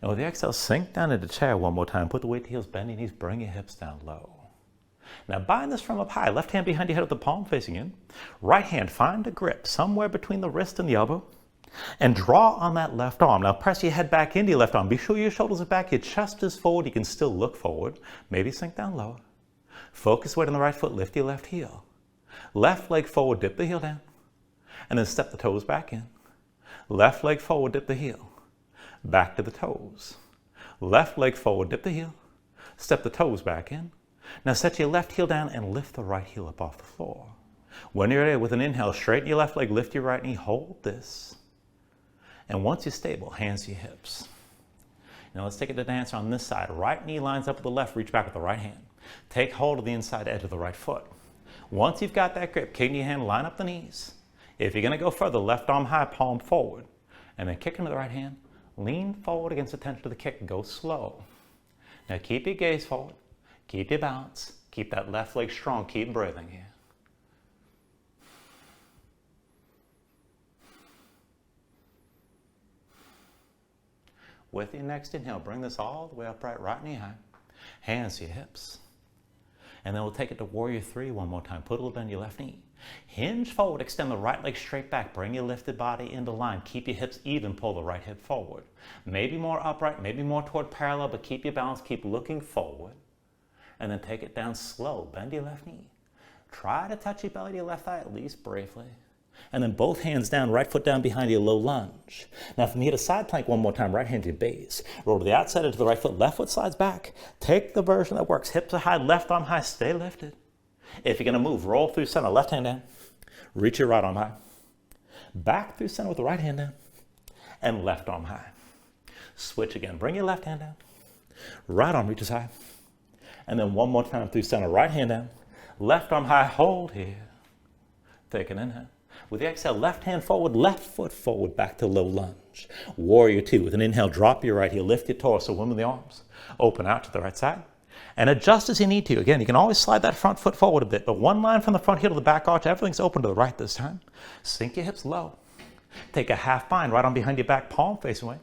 And with the exhale, sink down into the chair one more time. Put the weight to heels, bend your knees, bring your hips down low. Now bind this from up high, left hand behind your head with the palm facing in. Right hand, find a grip somewhere between the wrist and the elbow and draw on that left arm. Now press your head back into your left arm. Be sure your shoulders are back, your chest is forward. You can still look forward, maybe sink down lower. Focus weight on the right foot, lift your left heel. Left leg forward, dip the heel down, and then step the toes back in. Left leg forward, dip the heel. Back to the toes. Left leg forward, dip the heel. Step the toes back in. Now set your left heel down and lift the right heel up off the floor. When you're ready, with an inhale, straighten your left leg, lift your right knee, hold this. And once you're stable, hands to your hips. Now let's take it to dance on this side. Right knee lines up with the left, reach back with the right hand. Take hold of the inside edge of the right foot. Once you've got that grip, kick in your hand, line up the knees. If you're going to go further, left arm high, palm forward. And then kick into the right hand, lean forward against the tension of the kick, go slow. Now keep your gaze forward, keep your balance, keep that left leg strong, keep breathing here. With your next inhale, bring this all the way upright, right knee high, hands to your hips. And then we'll take it to Warrior 3 one more time. Put a little bend in your left knee. Hinge forward, extend the right leg straight back. Bring your lifted body into line. Keep your hips even, pull the right hip forward. Maybe more upright, maybe more toward parallel, but keep your balance, keep looking forward. And then take it down slow. Bend your left knee. Try to touch your belly to your left thigh, at least briefly. And then both hands down, right foot down behind you, low lunge. Now from here to side plank one more time, right hand to your base. Roll to the outside edge of the right foot, left foot slides back. Take the version that works. Hips are high, left arm high, stay lifted. If you're going to move, roll through center, left hand down. Reach your right arm high. Back through center with the right hand down. And left arm high. Switch again. Bring your left hand down. Right arm reaches high. And then one more time through center, right hand down. Left arm high, hold here. Take an inhale. With the exhale, left hand forward, left foot forward, back to low lunge. Warrior 2. With an inhale, drop your right heel, lift your torso, women the arms. Open out to the right side. And adjust as you need to. Again, you can always slide that front foot forward a bit, but one line from the front heel to the back arch, everything's open to the right this time. Sink your hips low. Take a half bind, right arm behind your back, palm facing away.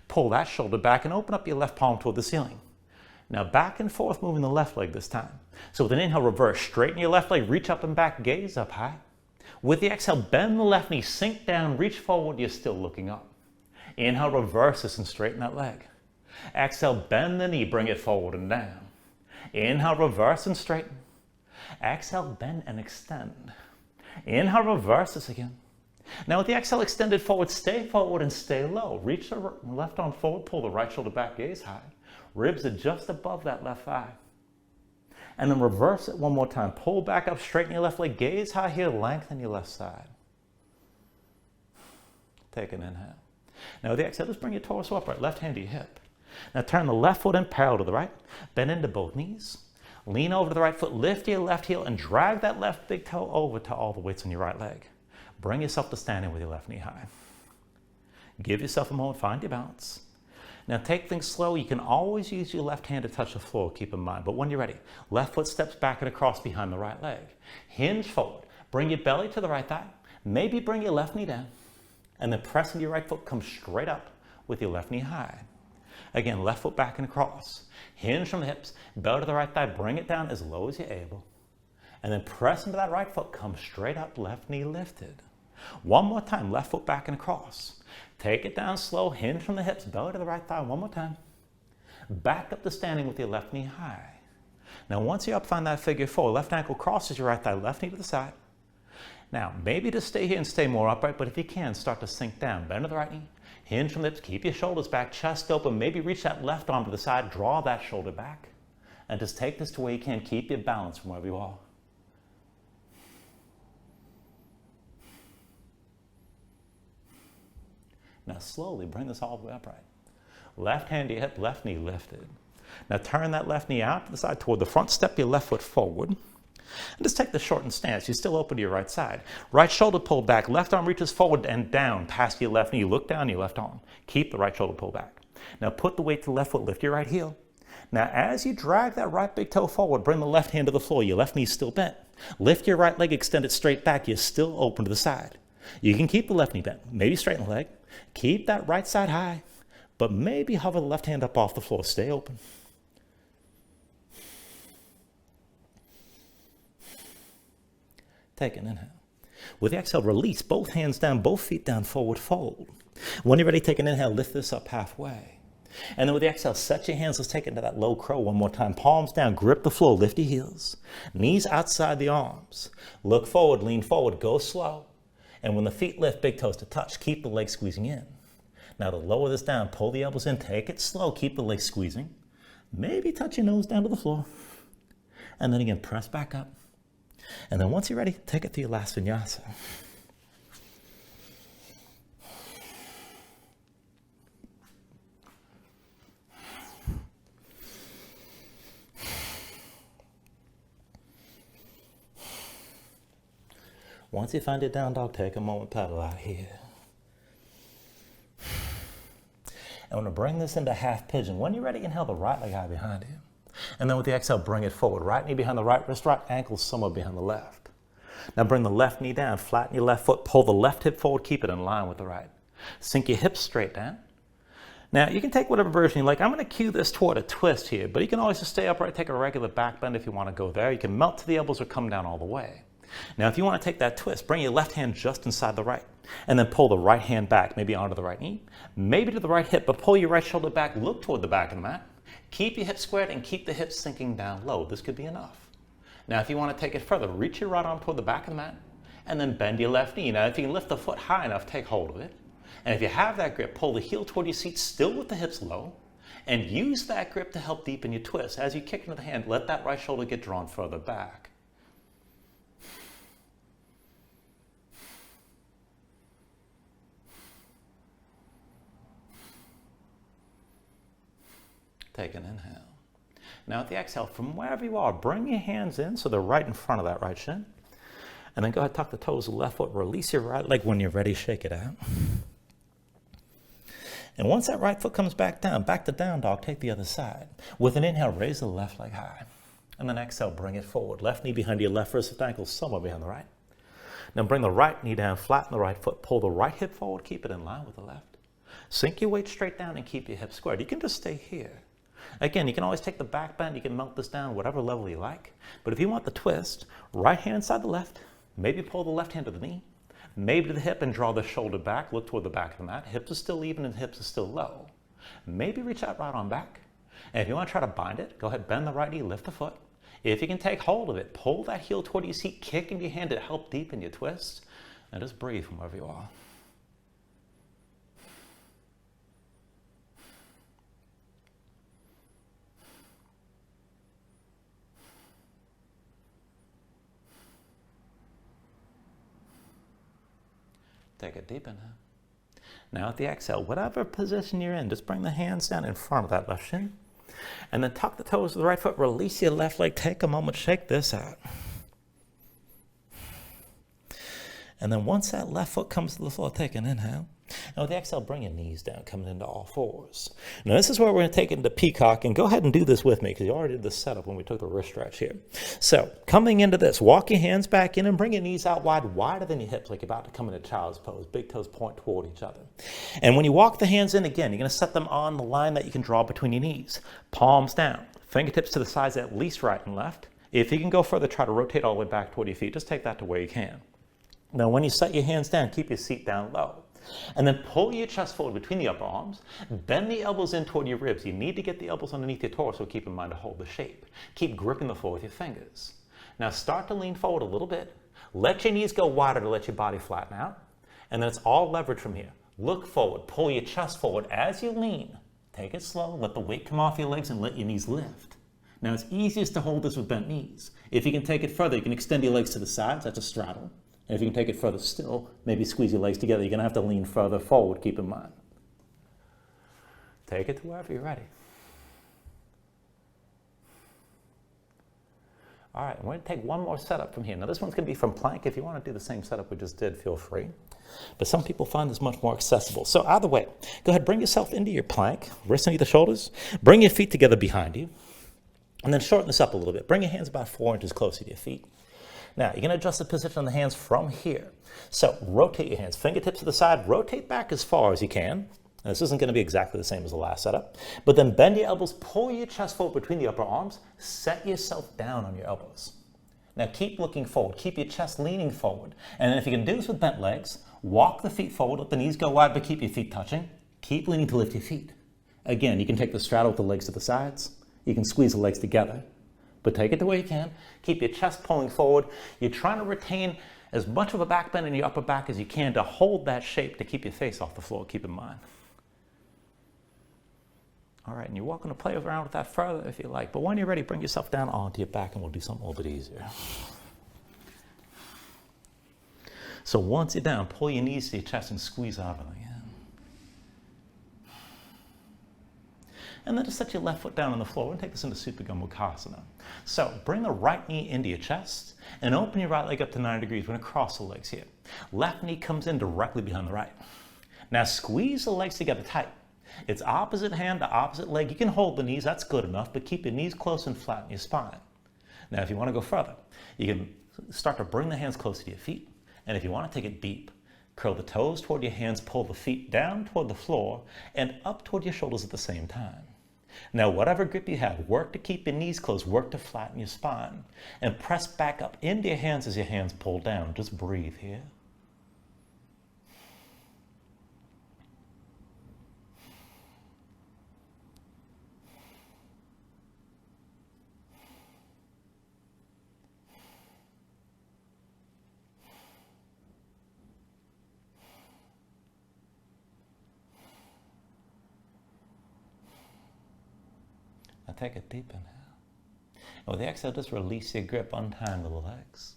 Pull that shoulder back and open up your left palm toward the ceiling. Now back and forth, moving the left leg this time. So with an inhale, reverse, straighten your left leg, reach up and back, gaze up high. With the exhale, bend the left knee, sink down, reach forward, you're still looking up. Inhale, reverse this and straighten that leg. Exhale, bend the knee, bring it forward and down. Inhale, reverse and straighten. Exhale, bend and extend. Inhale, reverse this again. Now with the exhale extended forward, stay forward and stay low. Reach the left arm forward, pull the right shoulder back, gaze high. Ribs are just above that left thigh. And then reverse it one more time. Pull back up, straighten your left leg, gaze high here, lengthen your left side. Take an inhale. Now with the exhale, just bring your torso upright, left hand to your hip. Now turn the left foot in parallel to the right, bend into both knees. Lean over to the right foot, lift your left heel and drag that left big toe over to all the weights on your right leg. Bring yourself to standing with your left knee high. Give yourself a moment, find your balance. Now take things slow. You can always use your left hand to touch the floor, keep in mind. But when you're ready, left foot steps back and across behind the right leg. Hinge forward. Bring your belly to the right thigh. Maybe bring your left knee down. And then pressing your right foot, come straight up with your left knee high. Again, left foot back and across. Hinge from the hips, belly to the right thigh. Bring it down as low as you're able. And then press into that right foot, come straight up, left knee lifted. One more time, left foot back and across. Take it down slow, hinge from the hips, belly to the right thigh, one more time. Back up to standing with your left knee high. Now once you're up, find that figure 4. Left ankle crosses your right thigh, left knee to the side. Now maybe just stay here and stay more upright, but if you can, start to sink down. Bend to the right knee, hinge from the hips, keep your shoulders back, chest open, maybe reach that left arm to the side, draw that shoulder back. And just take this to where you can, keep your balance from wherever you are. Now slowly bring this all the way upright. Left hand to your hip, left knee lifted. Now turn that left knee out to the side toward the front, step your left foot forward. And just take the shortened stance. You're still open to your right side. Right shoulder pulled back, left arm reaches forward and down past your left knee. Look down your left arm. Keep the right shoulder pulled back. Now put the weight to the left foot, lift your right heel. Now as you drag that right big toe forward, bring the left hand to the floor. Your left knee still bent. Lift your right leg, extend it straight back. You're still open to the side. You can keep the left knee bent, maybe straighten the leg. Keep that right side high, but maybe hover the left hand up off the floor. Stay open. Take an inhale. With the exhale, release both hands down, both feet down, forward fold. When you're ready, take an inhale, lift this up halfway. And then with the exhale, set your hands, let's take it into that low crow one more time. Palms down, grip the floor, lift your heels. Knees outside the arms. Look forward, lean forward, go slow. And when the feet lift, big toes to touch, keep the legs squeezing in. Now to lower this down, pull the elbows in, take it slow, keep the legs squeezing. Maybe touch your nose down to the floor. And then again, press back up. And then once you're ready, take it to your last vinyasa. Once you find your down dog, take a moment, paddle out here. I'm going to bring this into half pigeon. When you're ready, inhale the right leg high behind you. And then with the exhale, bring it forward. Right knee behind the right wrist, right ankle somewhere behind the left. Now bring the left knee down, flatten your left foot, pull the left hip forward, keep it in line with the right. Sink your hips straight down. Now you can take whatever version you like. I'm going to cue this toward a twist here, but you can always just stay upright, take a regular back bend if you want to go there. You can melt to the elbows or come down all the way. Now if you want to take that twist, bring your left hand just inside the right, and then pull the right hand back, maybe onto the right knee, maybe to the right hip, but pull your right shoulder back, look toward the back of the mat. Keep your hips squared and keep the hips sinking down low. This could be enough. Now if you want to take it further, reach your right arm toward the back of the mat, and then bend your left knee. Now if you can lift the foot high enough, take hold of it. And if you have that grip, pull the heel toward your seat, still with the hips low, and use that grip to help deepen your twist. As you kick into the hand, let that right shoulder get drawn further back. Take an inhale. Now at the exhale, from wherever you are, bring your hands in so they're right in front of that right shin. And then go ahead, tuck the toes of the left foot, release your right leg. When you're ready, shake it out. And once that right foot comes back to down dog, take the other side. With an inhale, raise the left leg high. And then exhale, bring it forward. Left knee behind your left wrist, ankle somewhere behind the right. Now bring the right knee down, flatten the right foot, pull the right hip forward, keep it in line with the left. Sink your weight straight down and keep your hips squared. You can just stay here. Again, you can always take the back bend, you can melt this down whatever level you like. But if you want the twist, right hand side the left, maybe pull the left hand to the knee, maybe to the hip and draw the shoulder back, look toward the back of the mat. Hips are still even and hips are still low. Maybe reach that right arm back. And if you want to try to bind it, go ahead, bend the right knee, lift the foot. If you can take hold of it, pull that heel toward your seat, kick into your hand to help deepen your twist, and just breathe from wherever you are. Take a deep inhale. Now at the exhale, whatever position you're in, just bring the hands down in front of that left shin. And then tuck the toes of the right foot, release your left leg, take a moment, shake this out. And then once that left foot comes to the floor, take an inhale. And with the exhale, bring your knees down, coming into all fours. Now this is where we're going to take it into Peacock, and go ahead and do this with me because you already did the setup when we took the wrist stretch here. So coming into this, walk your hands back in and bring your knees out wide, wider than your hips, like you're about to come into child's pose. Big toes point toward each other. And when you walk the hands in again, you're going to set them on the line that you can draw between your knees. Palms down, fingertips to the sides at least right and left. If you can go further, try to rotate all the way back toward your feet. Just take that to where you can. Now when you set your hands down, keep your seat down low. And then pull your chest forward between the upper arms. Bend the elbows in toward your ribs. You need to get the elbows underneath your torso. Keep in mind to hold the shape. Keep gripping the floor with your fingers. Now start to lean forward a little bit. Let your knees go wider to let your body flatten out. And then it's all leverage from here. Look forward. Pull your chest forward as you lean. Take it slow. Let the weight come off your legs and let your knees lift. Now it's easiest to hold this with bent knees. If you can take it further, you can extend your legs to the sides. That's a straddle. And if you can take it further still, maybe squeeze your legs together. You're going to have to lean further forward, keep in mind. Take it to wherever you're ready. All right, we're going to take one more setup from here. Now this one's going to be from plank. If you want to do the same setup we just did, feel free. But some people find this much more accessible. So either way, go ahead, bring yourself into your plank, wrists underneath the shoulders. Bring your feet together behind you. And then shorten this up a little bit. Bring your hands about 4 inches closer to your feet. Now, you're going to adjust the position on the hands from here. So rotate your hands, fingertips to the side, rotate back as far as you can. Now, this isn't going to be exactly the same as the last setup. But then bend your elbows, pull your chest forward between the upper arms, set yourself down on your elbows. Now keep looking forward. Keep your chest leaning forward. And then if you can do this with bent legs, walk the feet forward, let the knees go wide, but keep your feet touching. Keep leaning to lift your feet. Again, you can take the straddle with the legs to the sides. You can squeeze the legs together, but take it the way you can. Keep your chest pulling forward. You're trying to retain as much of a back bend in your upper back as you can to hold that shape to keep your face off the floor, keep in mind. All right, and you're welcome to play around with that further if you like, but when you're ready, bring yourself down onto your back and we'll do something a little bit easier. So once you're down, pull your knees to your chest and squeeze out of them again. And then just set your left foot down on the floor and take this into Supta Gambukasana. So bring the right knee into your chest and open your right leg up to 90 degrees. We're going to cross the legs here. Left knee comes in directly behind the right. Now squeeze the legs together tight. It's opposite hand to opposite leg. You can hold the knees, that's good enough, but keep your knees close and flatten your spine. Now if you want to go further, you can start to bring the hands closer to your feet. And if you want to take it deep, curl the toes toward your hands, pull the feet down toward the floor and up toward your shoulders at the same time. Now, whatever grip you have, work to keep your knees closed, work to flatten your spine, and press back up into your hands as your hands pull down. Just breathe here. Now take a deep inhale. And with the exhale, just release your grip, untangle the legs.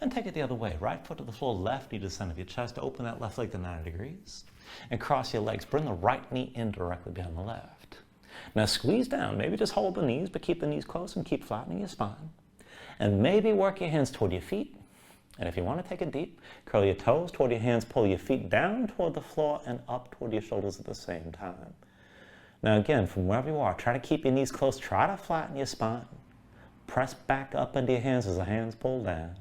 And take it the other way. Right foot to the floor, left knee to the center of your chest. Open that left leg to 90 degrees. And cross your legs. Bring the right knee in directly behind the left. Now squeeze down. Maybe just hold the knees, but keep the knees close and keep flattening your spine. And maybe work your hands toward your feet. And if you want to take it deep, curl your toes toward your hands, pull your feet down toward the floor and up toward your shoulders at the same time. Now again, from wherever you are, try to keep your knees close, try to flatten your spine. Press back up into your hands as the hands pull down.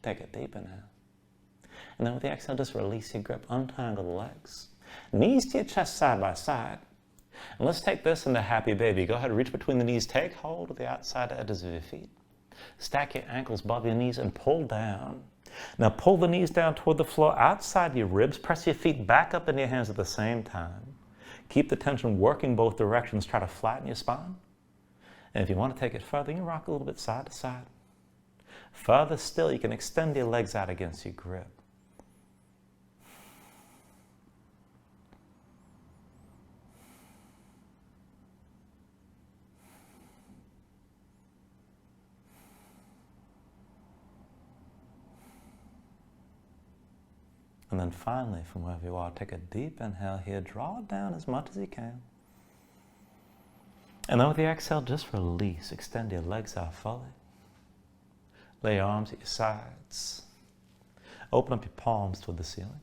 Take a deep inhale. And then with the exhale, just release your grip, untangle the legs. Knees to your chest side by side. And let's take this into happy baby. Go ahead, reach between the knees, take hold of the outside edges of your feet. Stack your ankles above your knees and pull down. Now pull the knees down toward the floor outside your ribs. Press your feet back up into your hands at the same time. Keep the tension working both directions. Try to flatten your spine. And if you want to take it further, you can rock a little bit side to side. Further still, you can extend your legs out against your grip. And then finally, from wherever you are, take a deep inhale here. Draw it down as much as you can. And then with the exhale, just release. Extend your legs out fully. Lay your arms at your sides. Open up your palms toward the ceiling.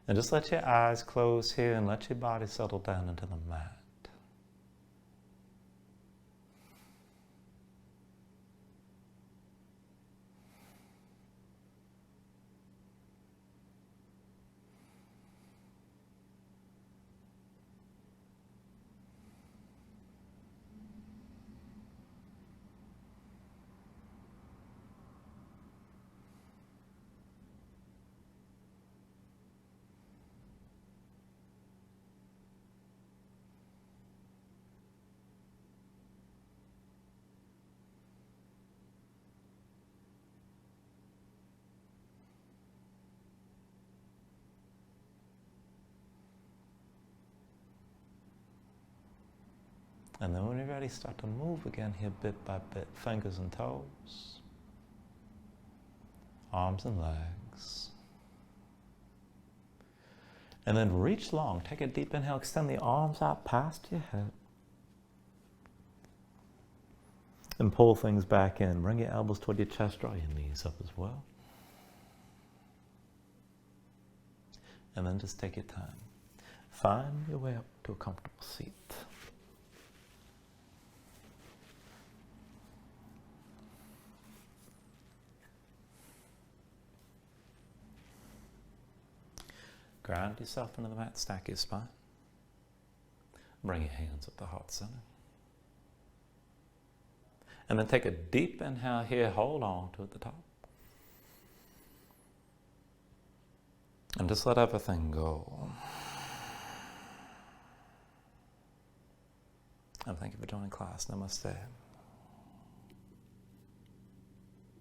And just let your eyes close here and let your body settle down into the mat. And then when you're ready, start to move again here bit by bit. Fingers and toes. Arms and legs. And then reach long. Take a deep inhale. Extend the arms out past your head. And pull things back in. Bring your elbows toward your chest. Draw your knees up as well. And then just take your time. Find your way up to a comfortable seat. Ground yourself into the mat, stack your spine. Bring your hands up to heart center. And then take a deep inhale here, hold on to at the top. And just let everything go. And thank you for joining class. Namaste.